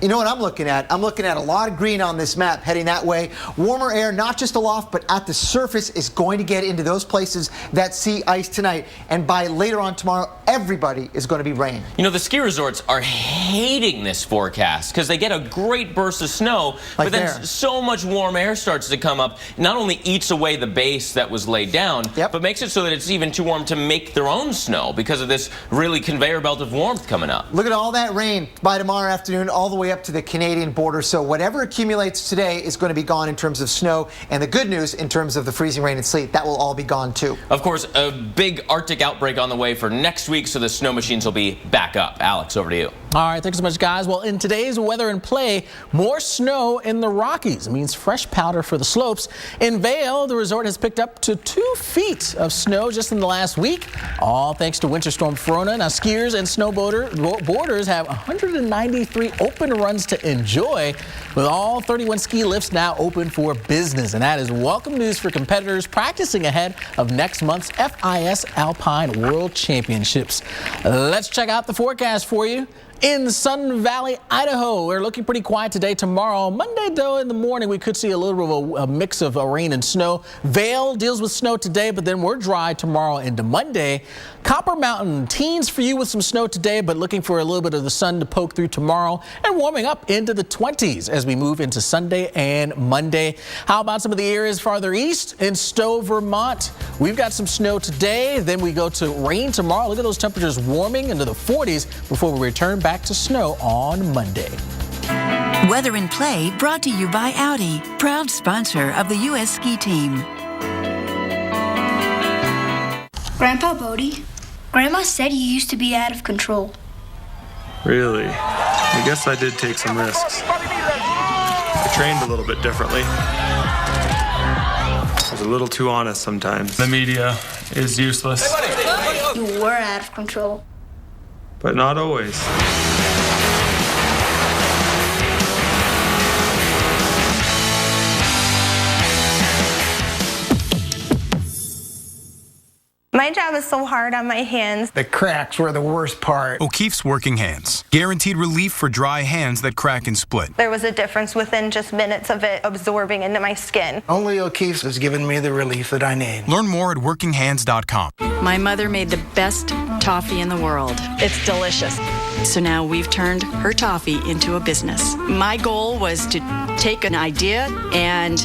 you know what I'm looking at? I'm looking at a lot of green on this map heading that way. Warmer air, not just aloft, but at the surface, is going to get into those places that see ice tonight. And by later on tomorrow, everybody is going to be rain. You know, the ski resorts are hating this forecast because they get a great burst of snow, but then so much warm air starts to come up. Not only eats away the base that was laid down, but makes it so that it's even too warm to make their own snow because of this really conveyor belt of warmth coming up. Look at all that rain by tomorrow afternoon, all the way up to the Canadian border. So whatever accumulates today is going to be gone in terms of snow, and the good news in terms of the freezing rain and sleet, that will all be gone too. Of course, a big Arctic outbreak on the way for next week, so the snow machines will be back up. Alex, over to you. All right, thanks so much, guys. Well, in today's weather and play, more snow in the Rockies. It means fresh powder for the slopes. In Vail, the resort has picked up to 2 feet of snow just in the last week, all thanks to Winter Storm Fiona. Now, skiers and snowboarders have 193 open runs to enjoy, with all 31 ski lifts now open for business. And that is welcome news for competitors practicing ahead of next month's FIS Alpine World Championships. Let's check out the forecast for you. In Sun Valley, Idaho, we're looking pretty quiet today. Tomorrow, Monday, though, in the morning, we could see a little bit of a mix of rain and snow. Vail deals with snow today, but then we're dry tomorrow into Monday. Copper Mountain, teens for you with some snow today, but looking for a little bit of the sun to poke through tomorrow, and warming up into the 20s as we move into Sunday and Monday. How about some of the areas farther east? In Stowe, Vermont, we've got some snow today. Then we go to rain tomorrow. Look at those temperatures warming into the 40s before we return back to snow on Monday. Weather and Play brought to you by Audi, proud sponsor of the U.S. ski team. Grandpa Bodie, Grandma said you used to be out of control. Really? I guess I did take some risks. I trained a little bit differently. I was a little too honest sometimes. The media is useless. You were out of control. But not always. My job is so hard on my hands. The cracks were the worst part. O'Keefe's Working Hands. Guaranteed relief for dry hands that crack and split. There was a difference within just minutes of it absorbing into my skin. Only O'Keefe's has given me the relief that I need. Learn more at workinghands.com. My mother made the best toffee in the world. It's delicious. So now we've turned her toffee into a business. My goal was to take an idea and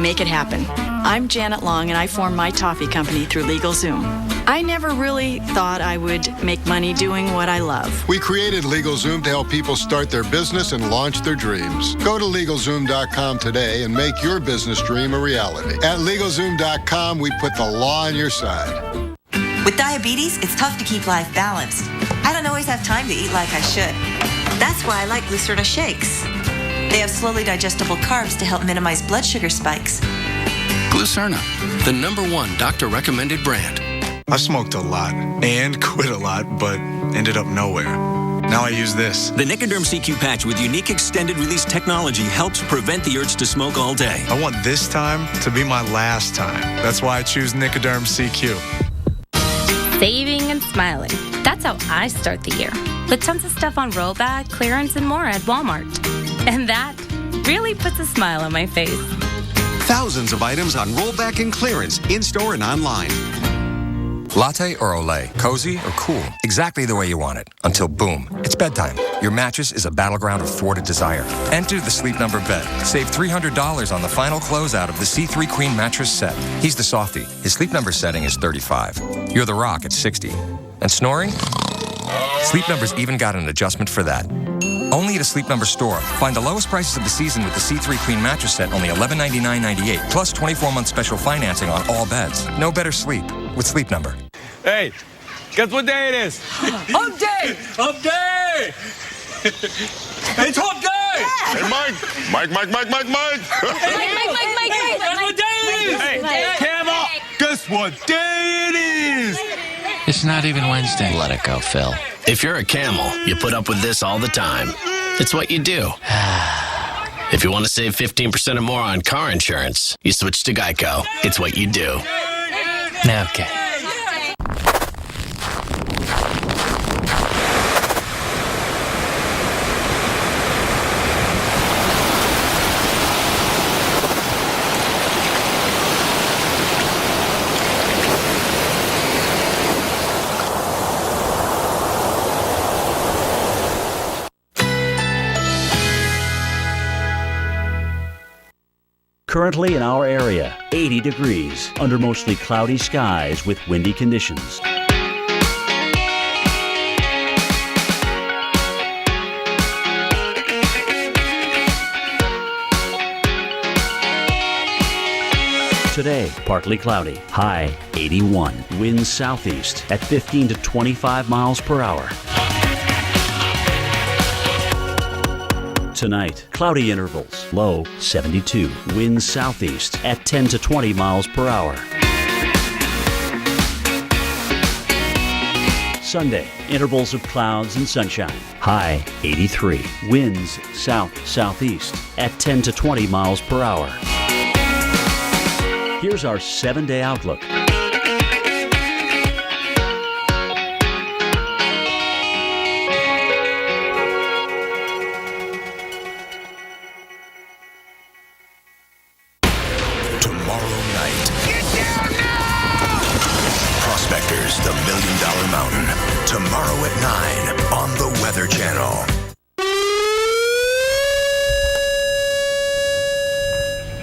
make it happen. I'm Janet Long, and I formed my toffee company through LegalZoom. I never really thought I would make money doing what I love. We created LegalZoom to help people start their business and launch their dreams. Go to LegalZoom.com today and make your business dream a reality. At LegalZoom.com, we put the law on your side. With diabetes, it's tough to keep life balanced. I don't always have time to eat like I should. That's why I like Glucerna shakes. They have slowly digestible carbs to help minimize blood sugar spikes. Glucerna, the #1 doctor-recommended brand. I've smoked a lot and quit a lot, but ended up nowhere. Now I use this. The Nicoderm CQ patch with unique extended release technology helps prevent the urge to smoke all day. I want this time to be my last time. That's why I choose Nicoderm CQ. Saving and smiling. That's how I start the year. With tons of stuff on rollback, clearance, and more at Walmart. And that really puts a smile on my face. Thousands of items on rollback and clearance, in-store and online. Latte or Olay, cozy or cool, exactly the way you want it. Until boom, it's bedtime. Your mattress is a battleground of thwarted desire. Enter the Sleep Number bed. Save $300 on the final closeout of the C3 Queen mattress set. He's the softie. His Sleep Number setting is 35. You're the rock at 60. And snoring? Sleep Number's even got an adjustment for that. Only at a Sleep Number store. Find the lowest prices of the season with the C3 Queen mattress set, only $1199.98, plus 24-month special financing on all beds. No better sleep with Sleep Number. Hey, guess what day it is? Hump day! Hump day! It's hump day! Yeah. Hey, Mike! Mike! Mike! Guess what day it is? Hey, Camel! Guess what day it is? It's not even Wednesday. Let it go, Phil. If you're a camel, you put up with this all the time. It's what you do. If you want to save 15% or more on car insurance, you switch to Geico. It's what you do. Okay. Currently in our area, 80 degrees under mostly cloudy skies with windy conditions. Today, partly cloudy, high 81, winds southeast at 15 to 25 miles per hour. Tonight, cloudy intervals, low 72, winds southeast at 10 to 20 miles per hour. Sunday, intervals of clouds and sunshine, high 83, winds south-southeast at 10 to 20 miles per hour. Here's our 7-day outlook. Prospectors, the $1 Million Mountain. Tomorrow at 9 on the Weather Channel.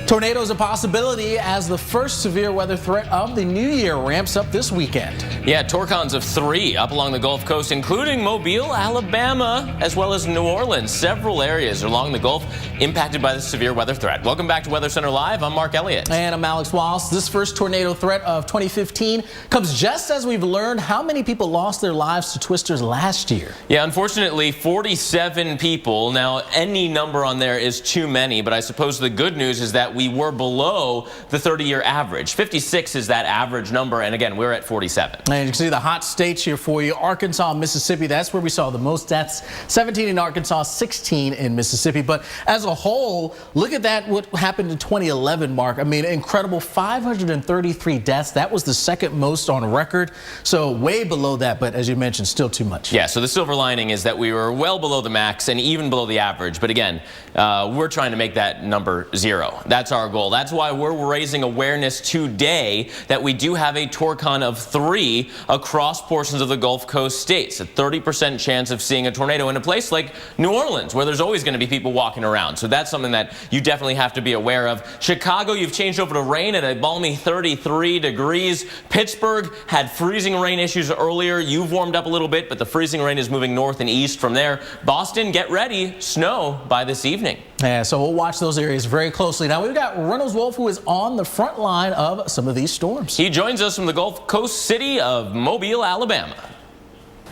Tornadoes a possibility as the first severe weather threat of the new year ramps up this weekend. Yeah, torcons of 3 up along the Gulf Coast, including Mobile, Alabama, as well as New Orleans. Several areas along the Gulf impacted by the severe weather threat. Welcome back to Weather Center Live. I'm Mark Elliott. And I'm Alex Wallace. This first tornado threat of 2015 comes just as we've learned how many people lost their lives to twisters last year. Yeah, unfortunately, 47 people. Now, any number on there is too many, but I suppose the good news is that we were below the 30-year average. 56 is that average number, and again, we're at 47. And you can see the hot states here for you. Arkansas, Mississippi, that's where we saw the most deaths. 17 in Arkansas, 16 in Mississippi. But as a whole, look at that, what happened in 2011, Mark. I mean, incredible 533 deaths. That was the second most on record. So way below that, but as you mentioned, still too much. Yeah, so the silver lining is that we were well below the max and even below the average. But again, we're trying to make that number 0. That's That's our goal. That's why we're raising awareness today that we do have a Torcon of 3 across portions of the Gulf Coast states. A 30% chance of seeing a tornado in a place like New Orleans, where there's always going to be people walking around. So that's something that you definitely have to be aware of. Chicago, you've changed over to rain at a balmy 33 degrees. Pittsburgh had freezing rain issues earlier. You've warmed up a little bit, but the freezing rain is moving north and east from there. Boston, get ready. Snow by this evening. Yeah, so we'll watch those areas very closely. Now we've got Reynolds Wolf, who is on the front line of some of these storms. He joins us from the Gulf Coast city of Mobile, Alabama.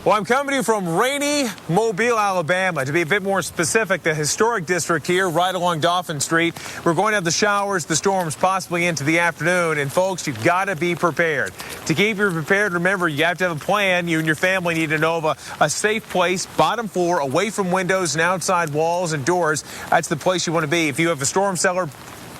Well, I'm coming to you from rainy Mobile, Alabama. To be a bit more specific, the historic district here, right along Dauphin Street. We're going to have the showers, the storms, possibly into the afternoon. And, folks, you've got to be prepared. To keep you prepared, remember, you have to have a plan. You and your family need to know of a safe place, bottom floor, away from windows and outside walls and doors. That's the place you want to be. If you have a storm cellar,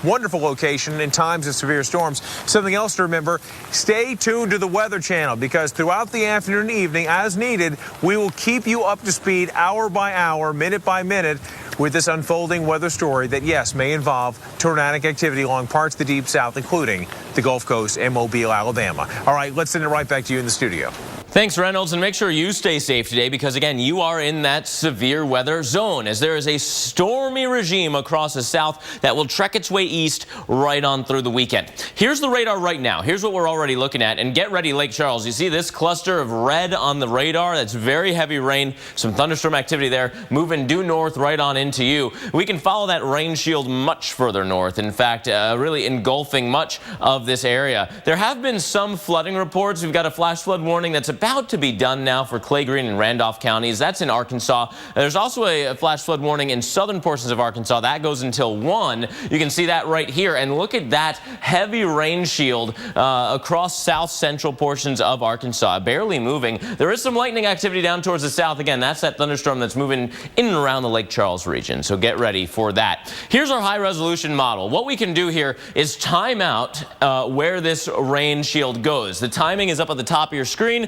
wonderful location in times of severe storms. Something else to remember, stay tuned to the Weather Channel, because throughout the afternoon and evening, as needed, we will keep you up to speed hour by hour, minute by minute, with this unfolding weather story that, yes, may involve tornadic activity along parts of the Deep South, including the Gulf Coast and Mobile, Alabama. All right, let's send it right back to you in the studio. Thanks, Reynolds, and make sure you stay safe today because, again, you are in that severe weather zone as there is a stormy regime across the south that will trek its way east right on through the weekend. Here's the radar right now. Here's what we're already looking at, and get ready, Lake Charles. You see this cluster of red on the radar? That's very heavy rain, some thunderstorm activity there, moving due north right on into you. We can follow that rain shield much further north, in fact, really engulfing much of this area. There have been some flooding reports. We've got a flash flood warning that's about to be done now for Clay Green and Randolph counties. That's in Arkansas. There's also a flash flood warning in southern portions of Arkansas. That goes until 1. You can see that right here. And look at that heavy rain shield across south central portions of Arkansas. Barely moving. There is some lightning activity down towards the south. Again, that's that thunderstorm that's moving in and around the Lake Charles region. So get ready for that. Here's our high resolution model. What we can do here is time out where this rain shield goes. The timing is up at the top of your screen.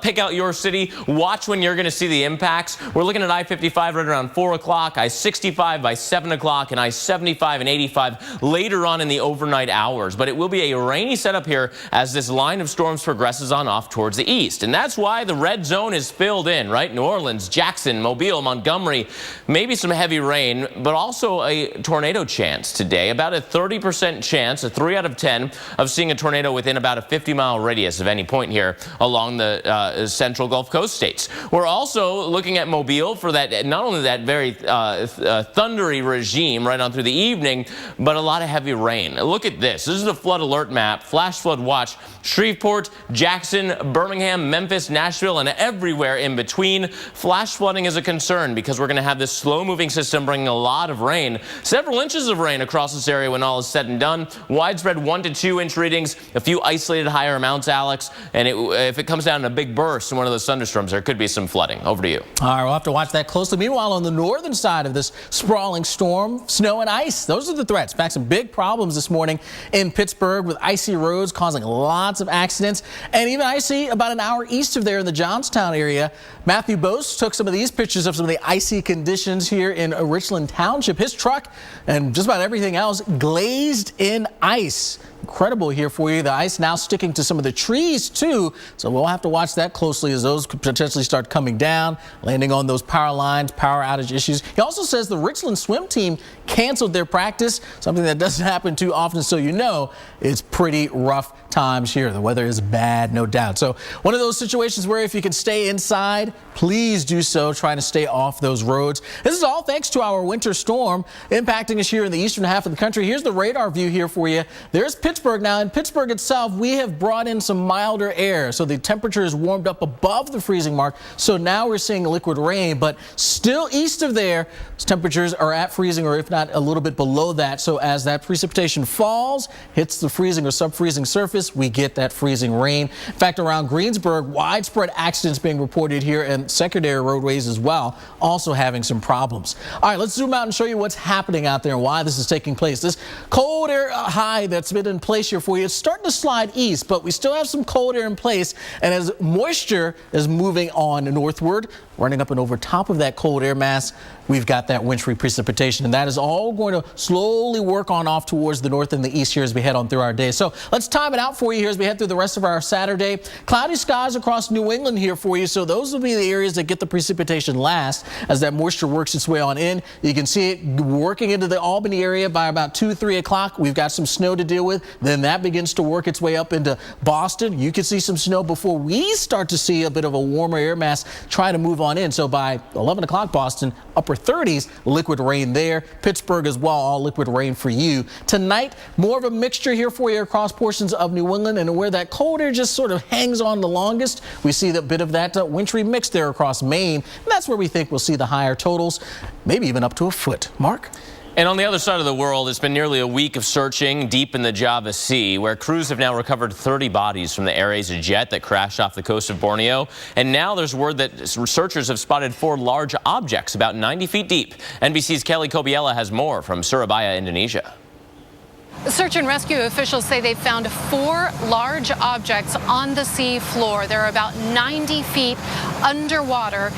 Pick out your city. Watch when you're going to see the impacts. We're looking at I-55 right around 4 o'clock, I-65 by 7 o'clock, and I-75 and 85 later on in the overnight hours. But it will be a rainy setup here as this line of storms progresses on off towards the east. And that's why the red zone is filled in, right? New Orleans, Jackson, Mobile, Montgomery, maybe some heavy rain, but also a tornado chance today. About a 30% chance, a 3 out of 10, of seeing a tornado within about a 50-mile radius of any point here along the central Gulf Coast states. We're also looking at Mobile for that, not only that very thundery regime right on through the evening, but a lot of heavy rain. Look at this. This is a flood alert map, flash flood watch. Shreveport, Jackson, Birmingham, Memphis, Nashville, and everywhere in between. Flash flooding is a concern because we're going to have this slow-moving system bringing a lot of rain. Several inches of rain across this area when all is said and done. Widespread 1 to 2 inch readings, a few isolated higher amounts, Alex, and if it comes down in a big burst in one of those thunderstorms, there could be some flooding. Over to you. All right, we'll have to watch that closely. Meanwhile, on the northern side of this sprawling storm, snow and ice. Those are the threats. In fact, some big problems this morning in Pittsburgh with icy roads causing lots of accidents. And even icy about an hour east of there in the Johnstown area. Matthew Bose took some of these pictures of some of the icy conditions here in Richland Township. His truck and just about everything else glazed in ice. Incredible here for you. The ice now sticking to some of the trees too, so we'll have to watch that closely as those could potentially start coming down, landing on those power lines, power outage issues. He also says the Richland swim team canceled their practice, something that doesn't happen too often, so you know it's pretty rough times here. The weather is bad, no doubt. So one of those situations where if you can stay inside, please do so, trying to stay off those roads. This is all thanks to our winter storm impacting us here in the eastern half of the country. Here's the radar view here for you. There's Pittsburgh now. In Pittsburgh itself, we have brought in some milder air, so the temperature is warmed up above the freezing mark. So now we're seeing liquid rain, but still east of there, temperatures are at freezing, or if not a little bit below that. So as that precipitation falls, hits the freezing or sub-freezing surface, we get that freezing rain. In fact, around Greensburg, widespread accidents being reported here, and secondary roadways as well, also having some problems. All right, let's zoom out and show you what's happening out there and why this is taking place. This cold air high that's been in place here for you. It's starting to slide east, but we still have some cold air in place. And as moisture is moving on northward, running up and over top of that cold air mass, we've got that wintry precipitation. And that is all going to slowly work on off towards the north and the east here as we head on through our day. So let's time it out for you here as we head through the rest of our Saturday. Cloudy skies across New England here for you. So those will be the areas that get the precipitation last as that moisture works its way on in. You can see it working into the Albany area by about 2, 3 o'clock. We've got some snow to deal with. Then that begins to work its way up into Boston. You can see some snow before we start to see a bit of a warmer air mass try to move on in. So by 11 o'clock Boston, upper 30s, liquid rain there. Pittsburgh as well, all liquid rain for you. Tonight, more of a mixture here for you across portions of New England, and where that cold air just sort of hangs on the longest, we see a bit of that wintry mix there across Maine. And that's where we think we'll see the higher totals, maybe even up to a foot. Mark? And on the other side of the world, it's been nearly a week of searching deep in the Java Sea, where crews have now recovered 30 bodies from the AirAsia jet that crashed off the coast of Borneo. And now there's word that researchers have spotted 4 large objects about 90 feet deep. NBC's Kelly Kobiela has more from Surabaya, Indonesia. Search and rescue officials say they found 4 large objects on the sea floor. They're about 90 feet underwater.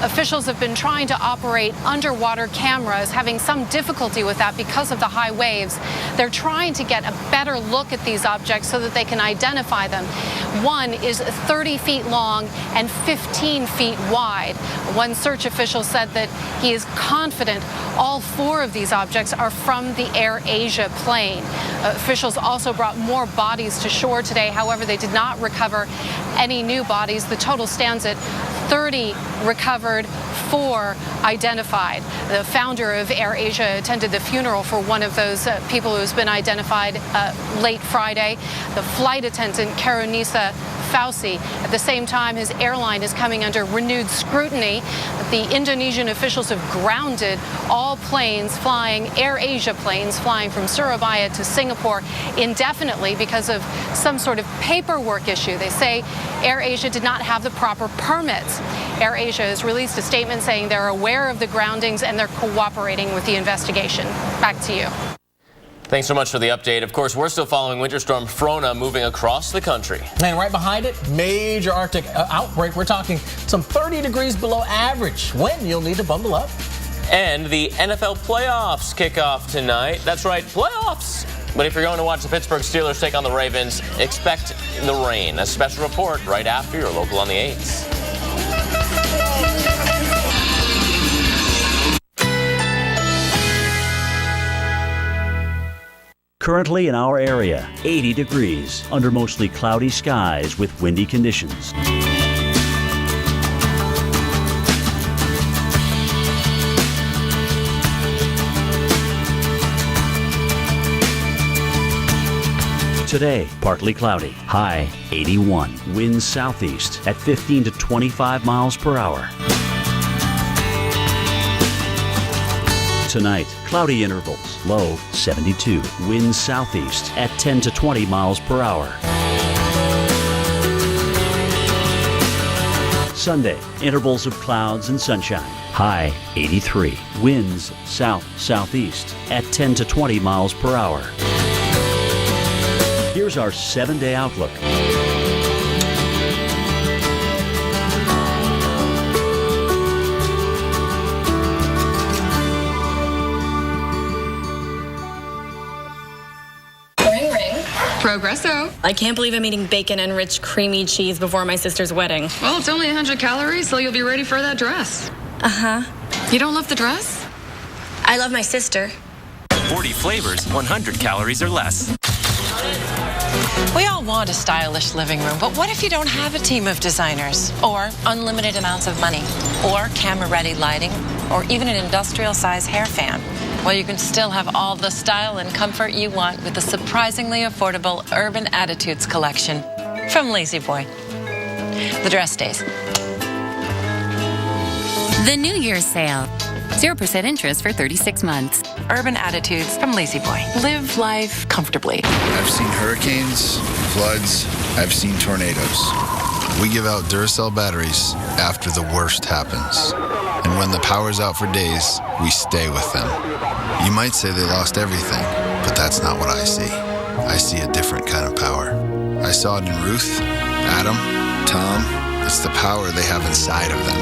Officials have been trying to operate underwater cameras, having some difficulty with that because of the high waves. They're trying to get a better look at these objects so that they can identify them. One is 30 feet long and 15 feet wide. One search official said that he is confident all 4 of these objects are from the AirAsia plane. Officials also brought more bodies to shore today. However, they did not recover any new bodies. The total stands at 30 recovered, 4 identified. The founder of AirAsia attended the funeral for one of those people who's been identified late Friday. The flight attendant, Karunisa Fauci. At the same time, his airline is coming under renewed scrutiny. The Indonesian officials have grounded all planes flying, AirAsia planes flying from Surabaya to Singapore indefinitely because of some sort of paperwork issue. They say AirAsia did not have the proper permits. AirAsia has released a statement saying they're aware of the groundings and they're cooperating with the investigation. Back to you. Thanks so much for the update. Of course, we're still following Winter Storm Frona moving across the country. And right behind it, major Arctic outbreak. We're talking some 30 degrees below average. When you'll need to bundle up. And the NFL playoffs kick off tonight. That's right, playoffs. But if you're going to watch the Pittsburgh Steelers take on the Ravens, expect the rain. A special report right after your local on the 8s. Currently in our area, 80 degrees under mostly cloudy skies with windy conditions. Today, partly cloudy, high 81, winds southeast at 15 to 25 miles per hour. Tonight, cloudy intervals, low 72, winds southeast at 10 to 20 miles per hour. Sunday, intervals of clouds and sunshine, high 83, winds south-southeast at 10 to 20 miles per hour. Here's our 7-day outlook. Progresso. I can't believe I'm eating bacon-enriched creamy cheese before my sister's wedding. Well, it's only 100 calories, so you'll be ready for that dress. Uh-huh. You don't love the dress? I love my sister. 40 flavors, 100 calories or less. We all want a stylish living room, but what if you don't have a team of designers? Or unlimited amounts of money? Or camera-ready lighting? Or even an industrial-size hair fan? Well, you can still have all the style and comfort you want with the surprisingly affordable Urban Attitudes collection from La-Z-Boy. The dress stays. The New Year's sale. 0% interest for 36 months. Urban Attitudes from La-Z-Boy. Live life comfortably. I've seen hurricanes, floods, I've seen tornadoes. We give out Duracell batteries after the worst happens. And when the power's out for days, we stay with them. You might say they lost everything, but that's not what I see. I see a different kind of power. I saw it in Ruth, Adam, Tom. It's the power they have inside of them.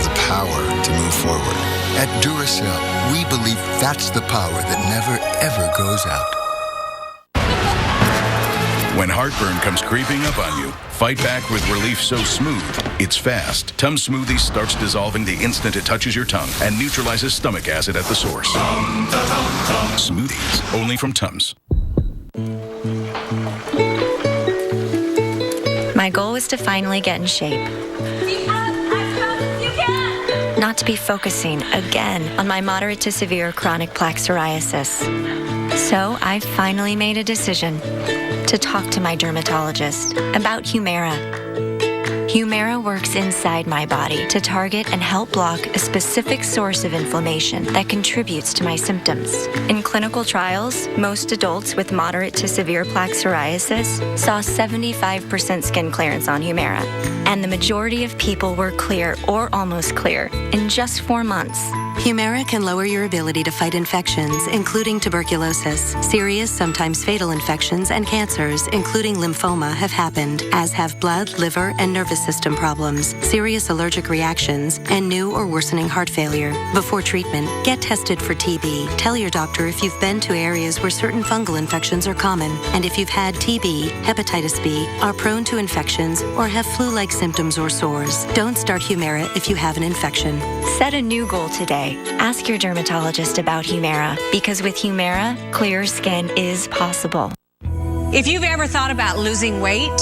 The power to move forward. At Duracell, we believe that's the power that never, ever goes out. When heartburn comes creeping up on you, fight back with relief so smooth, it's fast. Tums Smoothie starts dissolving the instant it touches your tongue and neutralizes stomach acid at the source. Smoothies, only from Tums. My goal was to finally get in shape. Not to be focusing again on my moderate to severe chronic plaque psoriasis. So I finally made a decision to talk to my dermatologist about Humira. Humira works inside my body to target and help block a specific source of inflammation that contributes to my symptoms. In clinical trials, most adults with moderate to severe plaque psoriasis saw 75% skin clearance on Humira, and the majority of people were clear or almost clear in just 4 months. Humira can lower your ability to fight infections, including tuberculosis. Serious, sometimes fatal infections and cancers, including lymphoma, have happened, as have blood, liver, and nervous system problems, serious allergic reactions, and new or worsening heart failure. Before treatment, get tested for TB. Tell your doctor if you've been to areas where certain fungal infections are common, and if you've had TB, hepatitis B, are prone to infections, or have flu-like symptoms or sores. Don't start Humira if you have an infection. Set a new goal today. Ask your dermatologist about Humira, because with Humira, clear skin is possible. If you've ever thought about losing weight,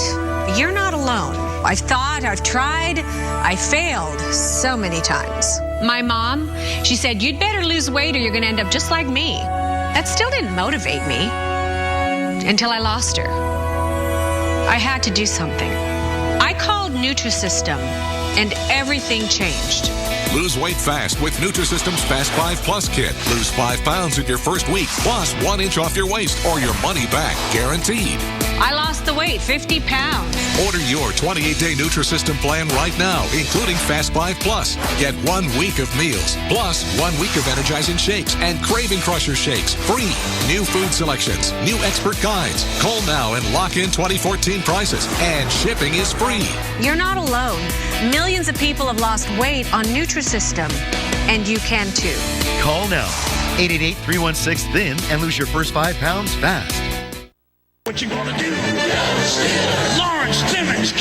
you're not alone. I've thought, I've tried, I failed so many times. My mom, she said, you'd better lose weight or you're gonna end up just like me. That still didn't motivate me until I lost her. I had to do something. I called Nutrisystem and everything changed. Lose weight fast with Nutrisystem's Fast 5 Plus Kit. Lose 5 pounds in your first week, plus 1 inch off your waist or your money back, guaranteed. I lost the weight, 50 pounds. Order your 28-day Nutrisystem plan right now, including Fast 5 Plus. Get 1 week of meals, plus 1 week of energizing shakes and Craving Crusher shakes, free. New food selections, new expert guides. Call now and lock in 2014 prices, and shipping is free. You're not alone. Millions of people have lost weight on Nutrisystem, and you can too. Call now, 888-316-THIN, and lose your first 5 pounds fast. What you gonna do? Lawrence Timmons.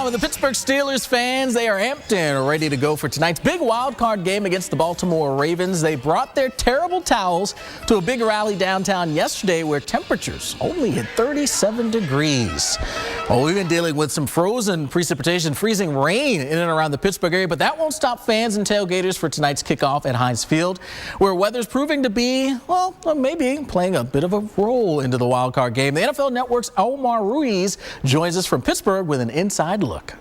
The Pittsburgh Steelers fans, they are amped and ready to go for tonight's big wild card game against the Baltimore Ravens. They brought their terrible towels to a big rally downtown yesterday where temperatures only hit 37 degrees. Well, we've been dealing with some frozen precipitation, freezing rain in and around the Pittsburgh area, but that won't stop fans and tailgaters for tonight's kickoff at Heinz Field, where weather's proving to be, well, maybe playing a bit of a role into the wild card game. The NFL Network's Omar Ruiz joins us from Pittsburgh with an inside look.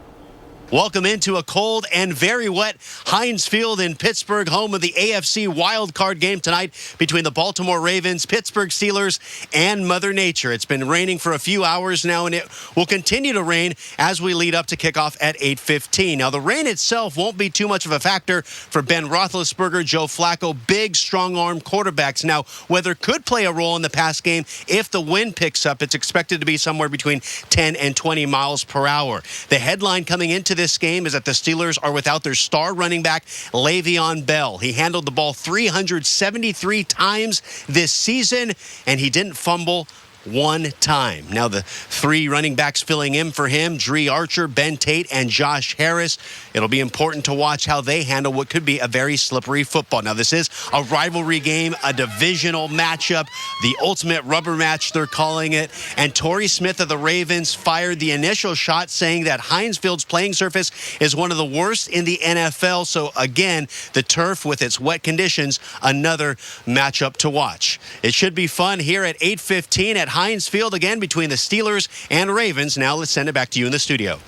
Welcome into a cold and very wet Heinz Field in Pittsburgh, home of the AFC wildcard game tonight between the Baltimore Ravens, Pittsburgh Steelers, and Mother Nature. It's been raining for a few hours now, and it will continue to rain as we lead up to kickoff at 8:15. Now, the rain itself won't be too much of a factor for Ben Roethlisberger, Joe Flacco, big, strong-arm quarterbacks. Now, weather could play a role in the pass game if the wind picks up. It's expected to be somewhere between 10 and 20 miles per hour. The headline coming into this game is that the Steelers are without their star running back, Le'Veon Bell. He handled the ball 373 times this season, and he didn't fumble 1 time. Now, the 3 running backs filling in for him, Dre Archer, Ben Tate, and Josh Harris. It'll be important to watch how they handle what could be a very slippery football. Now, this is a rivalry game, a divisional matchup, the ultimate rubber match, they're calling it. And Torrey Smith of the Ravens fired the initial shot, saying that Heinz Field's playing surface is one of the worst in the NFL. So, again, the turf with its wet conditions, another matchup to watch. It should be fun here at 8:15 at Heinz Field again between the Steelers and Ravens. Now let's send it back to you in the studio.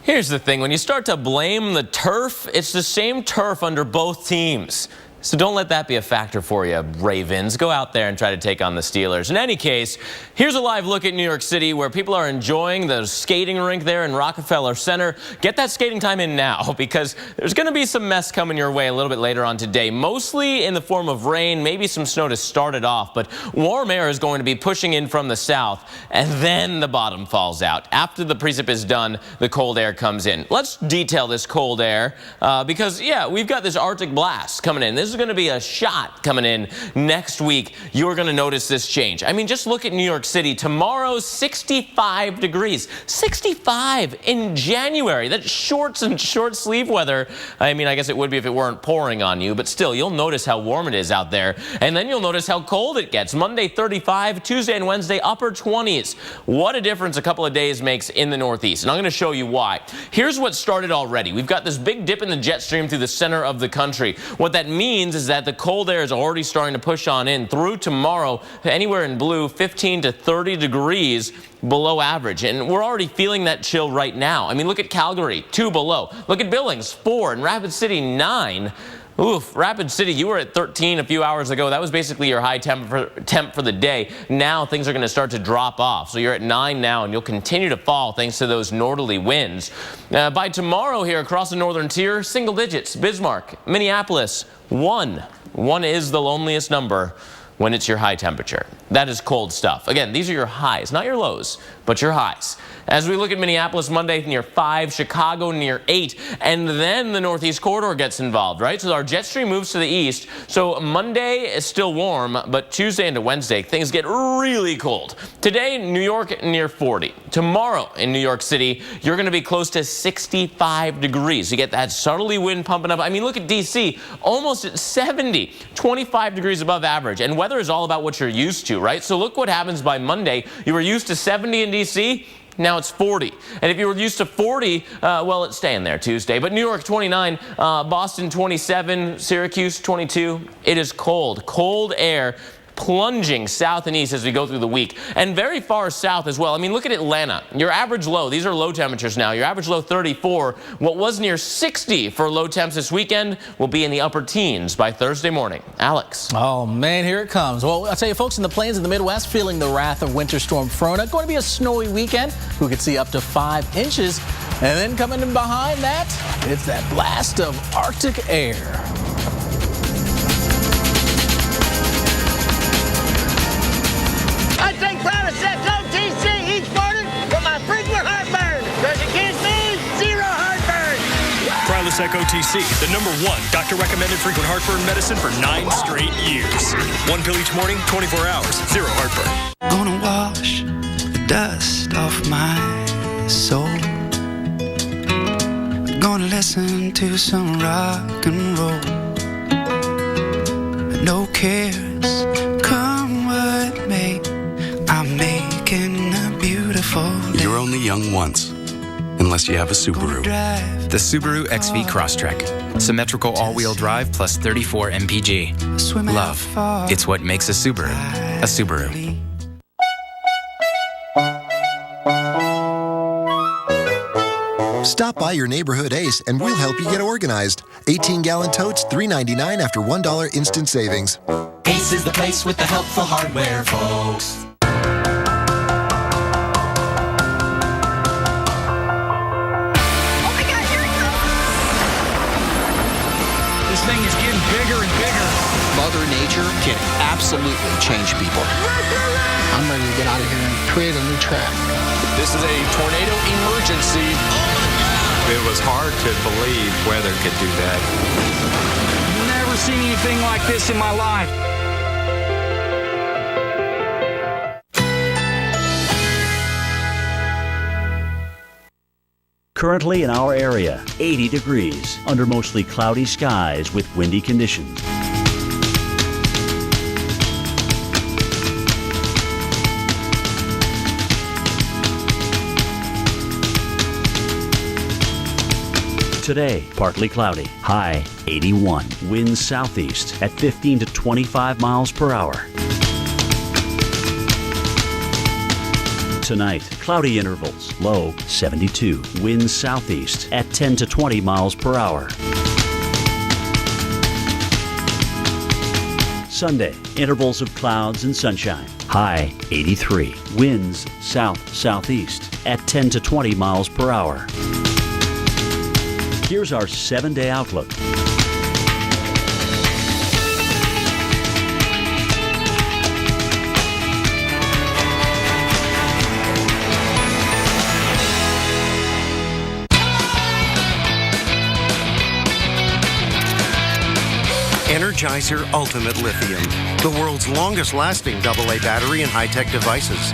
Here's the thing. When you start to blame the turf, it's the same turf under both teams. So don't let that be a factor for you, Ravens. Go out there and try to take on the Steelers. In any case, here's a live look at New York City where people are enjoying the skating rink there in Rockefeller Center. Get that skating time in now because there's going to be some mess coming your way a little bit later on today, mostly in the form of rain, maybe some snow to start it off, but warm air is going to be pushing in from the south, and then the bottom falls out. After the precip is done, the cold air comes in. Let's detail this cold air because, yeah, we've got this Arctic blast coming in. This is going to be a shot coming in next week. You're going to notice this change. I mean, just look at New York City. Tomorrow, 65 degrees. 65 in January. That's shorts and short sleeve weather. I mean, I guess it would be if it weren't pouring on you, but still, you'll notice how warm it is out there. And then you'll notice how cold it gets. Monday, 35. Tuesday and Wednesday, upper 20s. What a difference a couple of days makes in the Northeast. And I'm going to show you why. Here's what started already. We've got this big dip in the jet stream through the center of the country. What that means is that the cold air is already starting to push on in through tomorrow, anywhere in blue, 15 to 30 degrees below average. And we're already feeling that chill right now. I mean, look at Calgary, 2 below. Look at Billings, 4, and Rapid City, 9. Oof, Rapid City, you were at 13 a few hours ago. That was basically your high temp for the day. Now things are going to start to drop off. So you're at 9 now, and you'll continue to fall thanks to those northerly winds. By tomorrow here across the northern tier, single digits. Bismarck, Minneapolis, 1. 1 is the loneliest number when it's your high temperature. That is cold stuff. Again, these are your highs, not your lows, but your highs. As we look at Minneapolis Monday near 5, Chicago near 8, and then the Northeast Corridor gets involved, right? So our jet stream moves to the east. So Monday is still warm, but Tuesday into Wednesday, things get really cold. Today, New York near 40. Tomorrow in New York City, you're going to be close to 65 degrees. You get that southerly wind pumping up. I mean, look at D.C., almost at 70, 25 degrees above average. And weather is all about what you're used to, right? So look what happens by Monday. You were used to 70 in D.C., now it's 40. And if you were used to 40, well, it's staying there Tuesday. But New York 29, Boston 27, Syracuse 22. It is cold. Cold air plunging south and east as we go through the week, and very far south as well. I mean, look at Atlanta. Your average low, these are low temperatures now. Your average low 34. What was near 60 for low temps this weekend will be in the upper teens by Thursday morning. Alex. Oh, man, here it comes. Well, I'll tell you, folks in the plains and the Midwest feeling the wrath of Winter Storm Frona. Going to be a snowy weekend. We could see up to 5 inches. And then coming in behind that, it's that blast of Arctic air. I take pride of sex OTC each morning for my frequent heartburn. Because it gives me 0 heartburn. Prilosec OTC, the #1 doctor-recommended frequent heartburn medicine for 9 straight years. 1 pill each morning, 24 hours, 0 heartburn. Gonna wash the dust off my soul. Gonna listen to some rock and roll. No cares, come what may. I'm making a beautiful day. You're only young once, unless you have a Subaru. The Subaru XV Crosstrek. Symmetrical all-wheel drive plus 34 mpg. Love. It's what makes a Subaru a Subaru. Stop by your neighborhood Ace and we'll help you get organized. 18-gallon totes, $3.99 after $1 instant savings. Ace is the place with the helpful hardware, folks. This thing is getting bigger and bigger. Mother Nature can absolutely change people. I'm ready to get out of here and create a new track. This is a tornado emergency. It was hard to believe weather could do that. Never seen anything like this in my life. Currently in our area, 80 degrees under mostly cloudy skies with windy conditions. Today, partly cloudy, high 81. Winds southeast at 15 to 25 miles per hour. Tonight, cloudy intervals, low 72. Winds southeast at 10 to 20 miles per hour. Sunday, intervals of clouds and sunshine. High 83. Winds south-southeast at 10 to 20 miles per hour. Here's our 7-day outlook. Energizer Ultimate Lithium, the world's longest-lasting AA battery in high-tech devices.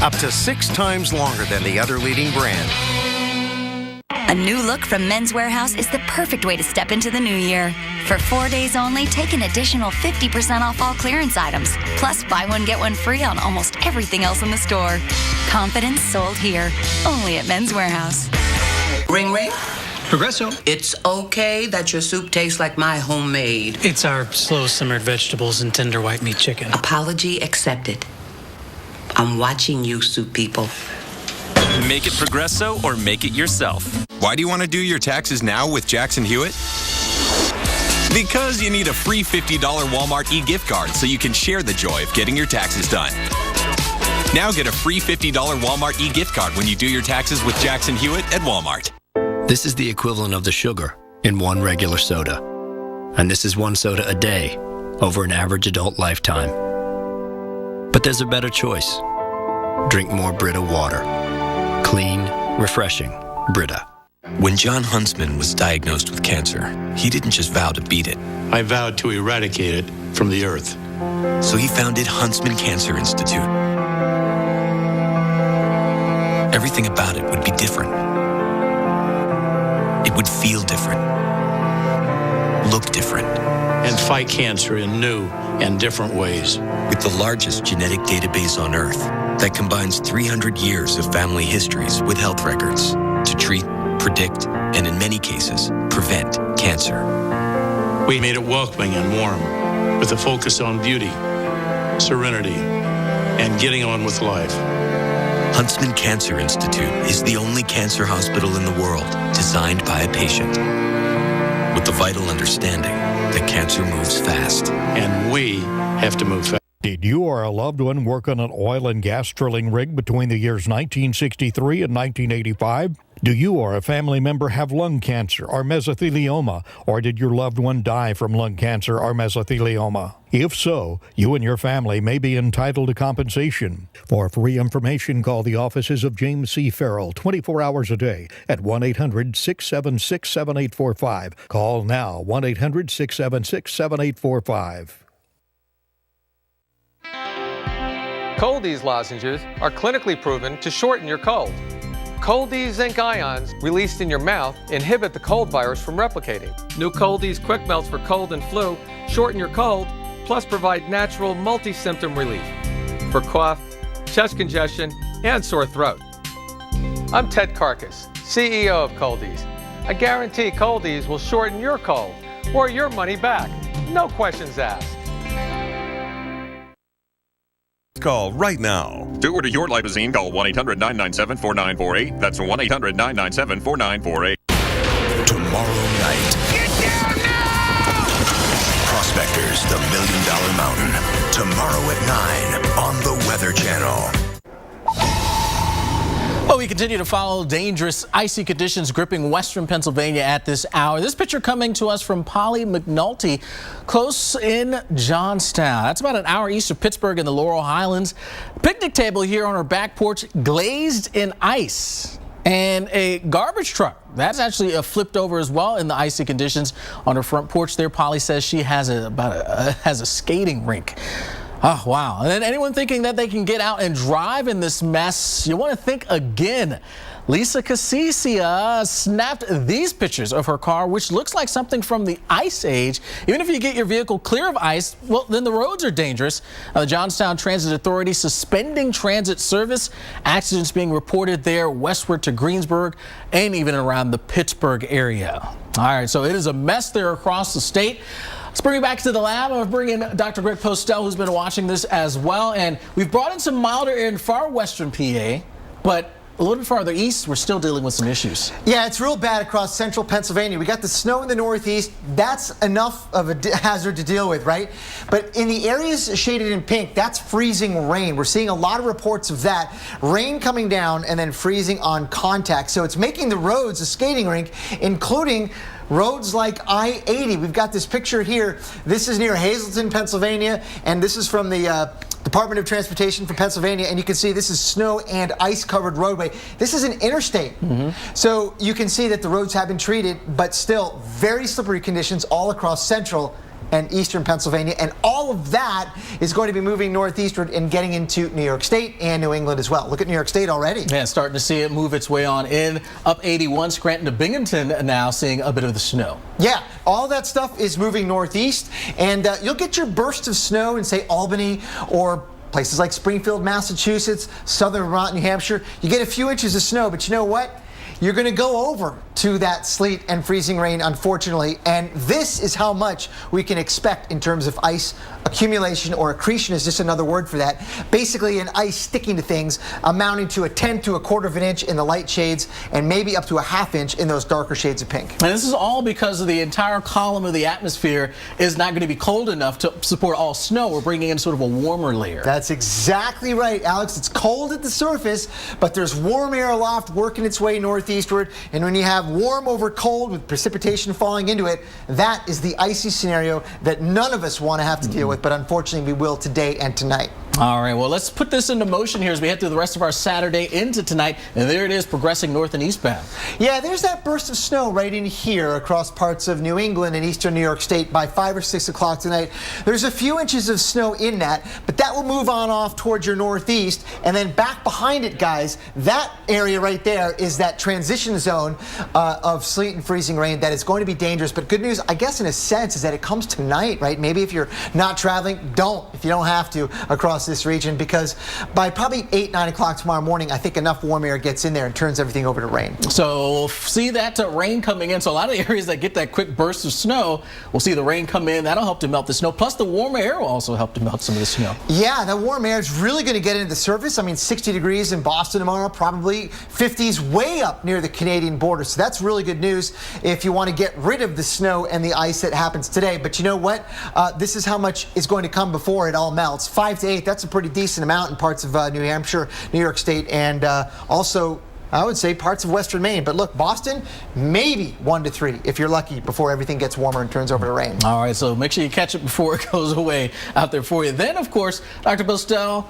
Up to 6 times longer than the other leading brand. A new look from Men's Warehouse is the perfect way to step into the new year. For 4 days only, take an additional 50% off all clearance items. Plus, buy one, get one free on almost everything else in the store. Confidence sold here, only at Men's Warehouse. Ring, ring. Progresso. It's okay that your soup tastes like my homemade. It's our slow-simmered vegetables and tender white meat chicken. Apology accepted. I'm watching you, soup people. Make it Progresso or make it yourself. Why do you want to do your taxes now with Jackson Hewitt? Because you need a free $50 Walmart e-gift card so you can share the joy of getting your taxes done. Now get a free $50 Walmart e-gift card when you do your taxes with Jackson Hewitt at Walmart. This is the equivalent of the sugar in one regular soda. And this is one soda a day over an average adult lifetime. But there's a better choice. Drink more Brita water. Clean, refreshing Brita. When John Huntsman was diagnosed with cancer, he didn't just vow to beat it. I vowed to eradicate it from the earth. So he founded Huntsman Cancer Institute. Everything about it would be different. It would feel different, look different. And fight cancer in new and different ways. With the largest genetic database on Earth that combines 300 years of family histories with health records to treat, predict, and in many cases, prevent cancer. We made it welcoming and warm with a focus on beauty, serenity, and getting on with life. Huntsman Cancer Institute is the only cancer hospital in the world designed by a patient with the vital understanding that cancer moves fast. And we have to move fast. Did you or a loved one work on an oil and gas drilling rig between the years 1963 and 1985? Do you or a family member have lung cancer or mesothelioma? Or did your loved one die from lung cancer or mesothelioma? If so, you and your family may be entitled to compensation. For free information, call the offices of James C. Farrell 24 hours a day at 1-800-676-7845. Call now, 1-800-676-7845. Cold-Ease lozenges are clinically proven to shorten your cold. Cold-Ease zinc ions released in your mouth inhibit the cold virus from replicating. New Cold-Ease Quick Melts for cold and flu shorten your cold, plus provide natural multi-symptom relief for cough, chest congestion, and sore throat. I'm Ted Karkas, CEO of Cold-Ease. I guarantee Cold-Ease will shorten your cold or your money back. No questions asked. Call right now. To order your Lipozene, call 1-800-997-4948. That's 1-800-997-4948. Tomorrow night. Get down now! Prospectors, the $1 Million Mountain. Tomorrow at 9 on the Weather Channel. Well, we continue to follow dangerous icy conditions gripping western Pennsylvania at this hour. This picture coming to us from Polly McNulty, close in Johnstown. That's about an hour east of Pittsburgh in the Laurel Highlands. Picnic table here on her back porch, glazed in ice. And a garbage truck that's actually flipped over as well in the icy conditions on her front porch there. Polly says she has a skating rink. Oh, wow. And then anyone thinking that they can get out and drive in this mess, you want to think again. Lisa Casisia snapped these pictures of her car, which looks like something from the Ice Age. Even if you get your vehicle clear of ice, well, then the roads are dangerous. The Johnstown Transit Authority suspending transit service. Accidents being reported there westward to Greensburg and even around the Pittsburgh area. All right, so it is a mess there across the state. Let's bring it back to the lab. I'm bringing Dr. Greg Postel, who's been watching this as well. And we've brought in some milder air in far western PA, but a little bit farther east, we're still dealing with some issues. Yeah, it's real bad across central Pennsylvania. We got the snow in the northeast. That's enough of a hazard to deal with, right? But in the areas shaded in pink, that's freezing rain. We're seeing a lot of reports of that. Rain coming down and then freezing on contact. So it's making the roads a skating rink, including roads like I-80. We've got this picture here. This is near Hazleton, Pennsylvania, and this is from the Department of Transportation for Pennsylvania, and you can see this is snow and ice-covered roadway. This is an interstate, so you can see that the roads have been treated, but still very slippery conditions all across central and eastern Pennsylvania, and all of that is going to be moving northeastward and getting into New York State and New England as well. Look at New York State already. Yeah, starting to see it move its way on in. Up 81, Scranton to Binghamton now seeing a bit of the snow. Yeah, all that stuff is moving northeast, and you'll get your burst of snow in, say, Albany or places like Springfield, Massachusetts, southern Vermont, New Hampshire. You get a few inches of snow, but you know what? You're going to go over to that sleet and freezing rain, unfortunately, and this is how much we can expect in terms of ice accumulation, or accretion is just another word for that. Basically an ice sticking to things, amounting to a 1/10 to 1/4 of an inch in the light shades and maybe up to a 1/2 inch in those darker shades of pink. And this is all because of the entire column of the atmosphere is not going to be cold enough to support all snow. We're bringing in sort of a warmer layer. That's exactly right, Alex. It's cold at the surface, but there's warm air aloft working its way northeastward, and when you have warm over cold with precipitation falling into it, that is the icy scenario that none of us want to have to deal with, but unfortunately we will today and tonight. All right, well, let's put this into motion here as we head through the rest of our Saturday into tonight, and there it is, progressing north and eastbound. Yeah, there's that burst of snow right in here across parts of New England and eastern New York State by 5 or 6 o'clock tonight. There's a few inches of snow in that, but that will move on off towards your northeast, and then back behind it, guys, that area right there is that transition zone of sleet and freezing rain that is going to be dangerous. But good news, I guess in a sense, is that it comes tonight, right? Maybe if you're not traveling, if you don't have to, across this region, because by probably 8, 9 o'clock tomorrow morning, I think enough warm air gets in there and turns everything over to rain. So we'll see that rain coming in. So a lot of the areas that get that quick burst of snow, we'll see the rain come in. That'll help to melt the snow. Plus the warmer air will also help to melt some of the snow. Yeah, that warm air is really going to get into the surface. I mean, 60 degrees in Boston tomorrow, probably 50s way up near the Canadian border. So that's really good news if you want to get rid of the snow and the ice that happens today. But you know what? This is how much is going to come before it all melts. 5 to 8, that's a pretty decent amount in parts of New Hampshire, New York State, and also I would say parts of western Maine. But look, Boston, maybe 1 to 3 if you're lucky before everything gets warmer and turns over to rain. All right, so make sure you catch it before it goes away out there for you. Then, of course, Dr. Bostell,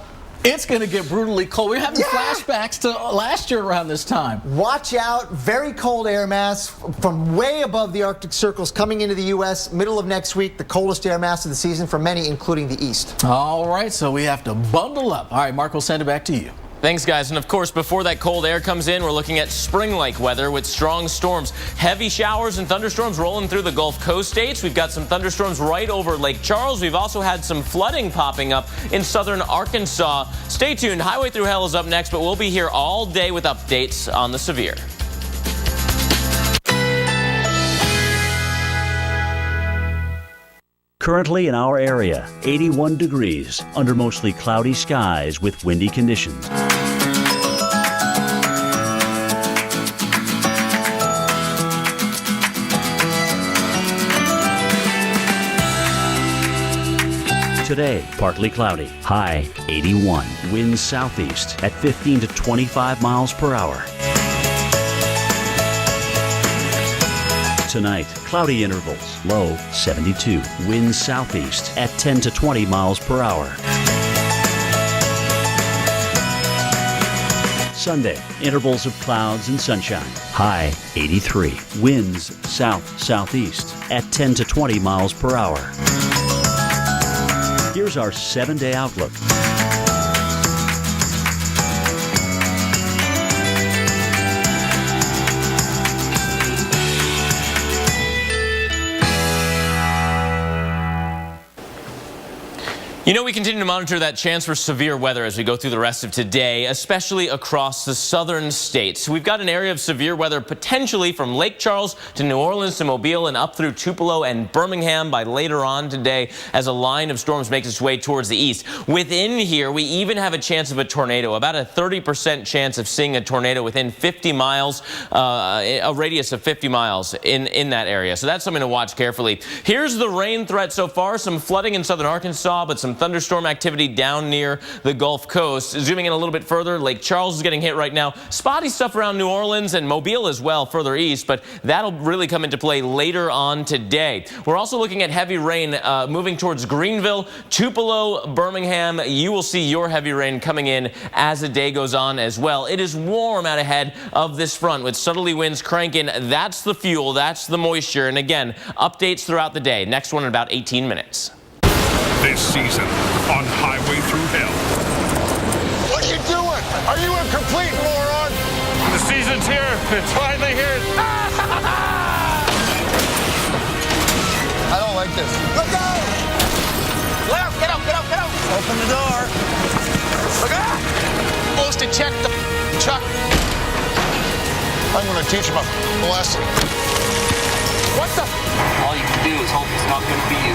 it's going to get brutally cold. We're having flashbacks to last year around this time. Watch out. Very cold air mass from way above the Arctic circles coming into the U.S. middle of next week, the coldest air mass of the season for many, including the east. All right, so we have to bundle up. All right, Mark, we'll send it back to you. Thanks, guys. And of course, before that cold air comes in, we're looking at spring-like weather with strong storms. Heavy showers and thunderstorms rolling through the Gulf Coast states. We've got some thunderstorms right over Lake Charles. We've also had some flooding popping up in southern Arkansas. Stay tuned. Highway Through Hell is up next, but we'll be here all day with updates on the severe. Currently in our area, 81 degrees under mostly cloudy skies with windy conditions. Today, partly cloudy, high 81, winds southeast at 15 to 25 miles per hour. Tonight, cloudy intervals, low 72, winds southeast at 10 to 20 miles per hour. Sunday, intervals of clouds and sunshine, high 83, winds south-southeast at 10 to 20 miles per hour. Here's our 7-day outlook. You know, we continue to monitor that chance for severe weather as we go through the rest of today, especially across the southern states. We've got an area of severe weather potentially from Lake Charles to New Orleans to Mobile and up through Tupelo and Birmingham by later on today as a line of storms makes its way towards the east. Within here, we even have a chance of a tornado, about a 30% chance of seeing a tornado within 50 miles, a radius of 50 miles in that area. So that's something to watch carefully. Here's the rain threat so far. Some flooding in southern Arkansas, but some thunderstorm activity down near the Gulf Coast. Zooming in a little bit further, Lake Charles is getting hit right now. Spotty stuff around New Orleans and Mobile as well further east, but that'll really come into play later on today. We're also looking at heavy rain moving towards Greenville, Tupelo, Birmingham. You will see your heavy rain coming in as the day goes on as well. It is warm out ahead of this front with southerly winds cranking. That's the fuel, that's the moisture. And again, updates throughout the day. Next one in about 18 minutes. This season on Highway Through Hell. What are you doing? Are you a complete moron? The season's here. It's finally here. I don't like this. Look out! Let out, get out, get out, get out! Open the door. Look out! Supposed to check the truck. I'm gonna teach him a lesson. What the? All you can do is hope it's not going to be you.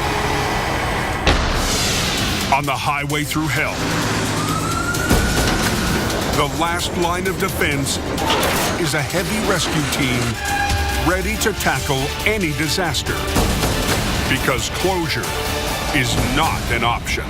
On the Highway Through Hell. The last line of defense is a heavy rescue team ready to tackle any disaster. Because closure is not an option.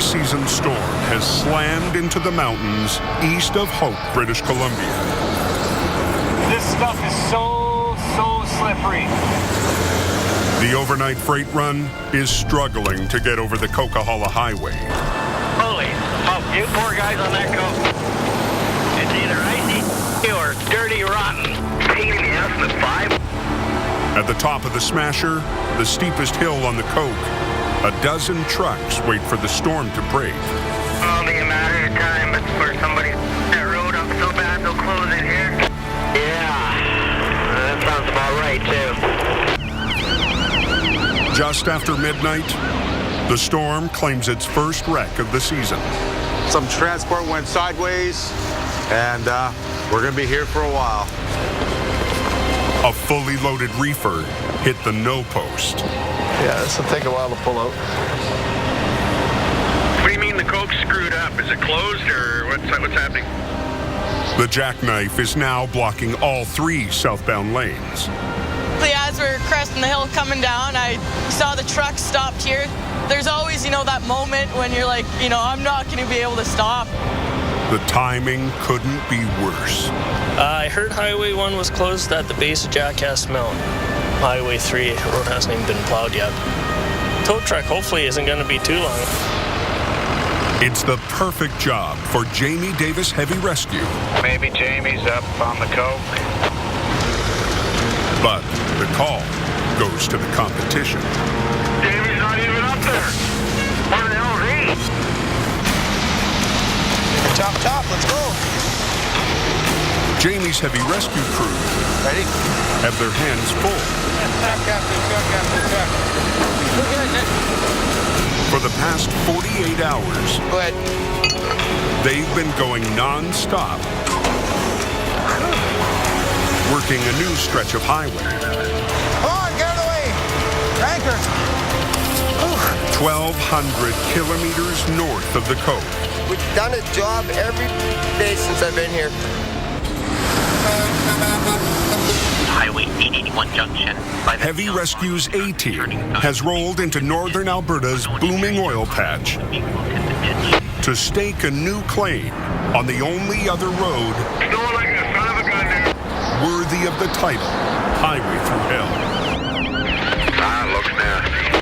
Season storm has slammed into the mountains east of Hope, British Columbia. This stuff is so slippery. The overnight freight run is struggling to get over the Coquihalla Highway. Holy smoke, you poor guys on that coast. It's either icy or dirty rotten. Pain in the ass in the 5. At the top of the Smasher, the steepest hill on the Coke, a dozen trucks wait for the storm to break. Only a matter of time before somebody that road up so bad they'll close it here. Yeah, that sounds about right, too. Just after midnight, the storm claims its first wreck of the season. Some transport went sideways, and we're going to be here for a while. A fully loaded reefer hit the no post. Yeah, this will take a while to pull out. What do you mean the Coke's screwed up? Is it closed or what's happening? The jackknife is now blocking all 3 southbound lanes. As we're cresting the hill coming down, I saw the truck stopped here. There's always, that moment when you're like, I'm not going to be able to stop. The timing couldn't be worse. I heard Highway 1 was closed at the base of Jackass Mountain. Highway 3 road hasn't even been plowed yet. Tow truck hopefully isn't going to be too long. It's the perfect job for Jamie Davis Heavy Rescue. Maybe Jamie's up on the Coke. But the call goes to the competition. Jamie's not even up there. Where the hell is he? Chop, chop, let's go. Jamie's Heavy Rescue crew ready? Have their hands full. Check after check after check. Look at it. For the past 48 hours, Go ahead. They've been going non-stop, working a new stretch of highway. Come on, get out of the way. Anchor. 1,200 kilometers north of the Coke. We've done a job every day since I've been here. Highway 881 junction. Heavy Rescue's A-Team has rolled into northern Alberta's booming oil patch to stake a new claim on the only other road worthy of the title, Highway Through Hell. Looks nasty.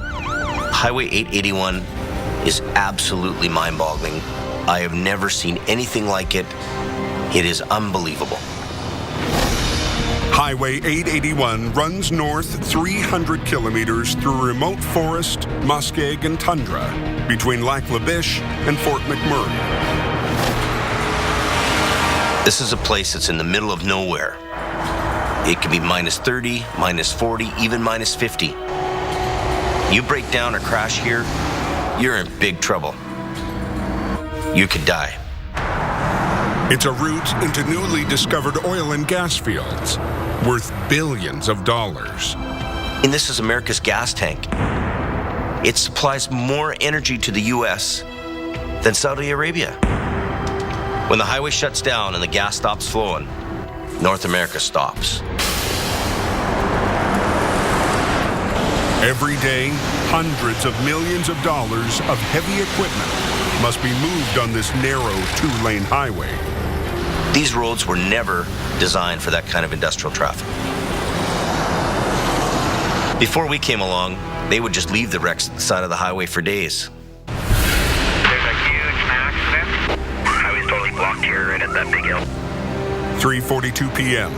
Highway 881 is absolutely mind-boggling. I have never seen anything like it. It is unbelievable. Highway 881 runs north 300 kilometers through remote forest, muskeg, and tundra between Lac La Biche and Fort McMurray. This is a place that's in the middle of nowhere. It can be minus 30, minus 40, even minus 50. You break down or crash here, you're in big trouble. You could die. It's a route into newly discovered oil and gas fields, worth billions of dollars. And this is America's gas tank. It supplies more energy to the U.S. than Saudi Arabia. When the highway shuts down and the gas stops flowing, North America stops. Every day, hundreds of millions of dollars of heavy equipment must be moved on this narrow two-lane highway. These roads were never designed for that kind of industrial traffic. Before we came along, they would just leave the wrecks at the side of the highway for days. There's a huge accident. Highway's totally blocked here right at that big hill. 3:42 p.m.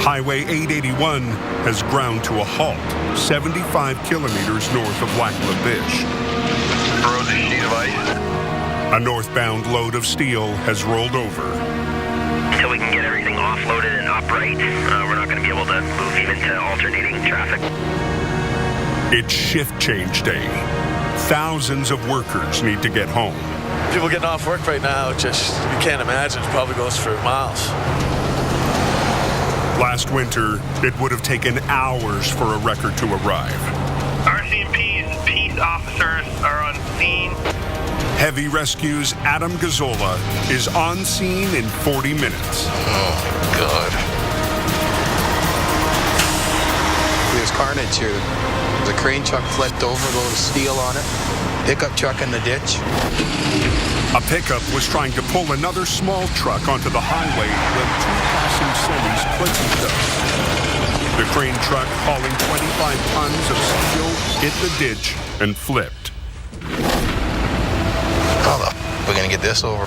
Highway 881 has ground to a halt 75 kilometers north of Lac La Biche. Frozen sheet of ice. A northbound load of steel has rolled over. Until we can get everything offloaded and upright, we're not going to be able to move even to alternating traffic. It's shift change day. Thousands of workers need to get home. People getting off work right now, just, you can't imagine, it probably goes for miles. Last winter, it would have taken hours for a wrecker to arrive. RCMP's peace officers are on scene. Heavy Rescue's Adam Gazzola is on scene in 40 minutes. Oh, God. There's carnage here. There's a crane truck flipped over, a load of steel on it. Pickup truck in the ditch. A pickup was trying to pull another small truck onto the highway when two passing semis clipped each other. The crane truck, hauling 25 tons of steel, hit the ditch and flipped. How the we're gonna get this over?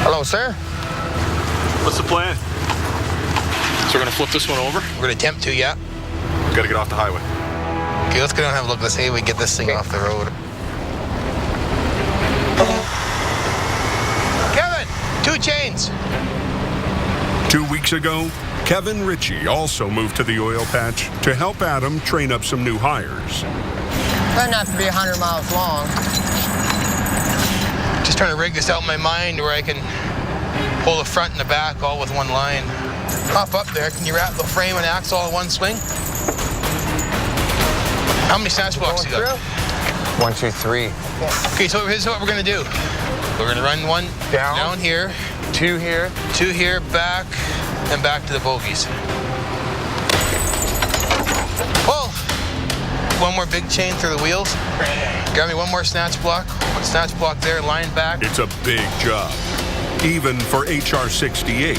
Hello, sir. What's the plan? So we're gonna flip this one over? We're gonna attempt to, yeah. We gotta get off the highway. Okay, let's go down and have a look. Let's see if we can get this thing off the road. Kevin, 2 chains. 2 weeks ago, Kevin Ritchie also moved to the oil patch to help Adam train up some new hires. Doesn't have to be 100 miles long. Just trying to rig this out in my mind where I can pull the front and the back all with one line. Hop up there. Can you wrap the frame and axle all in one swing? How many snatch blocks you got? 1, 2, 3. Okay, so here's what we're gonna do. We're gonna run one down here, 2 here, 2 here, back, and back to the bogies. Pull. One more big chain through the wheels. Grab me one more snatch block. One snatch block there, line back. It's a big job, even for HR 68.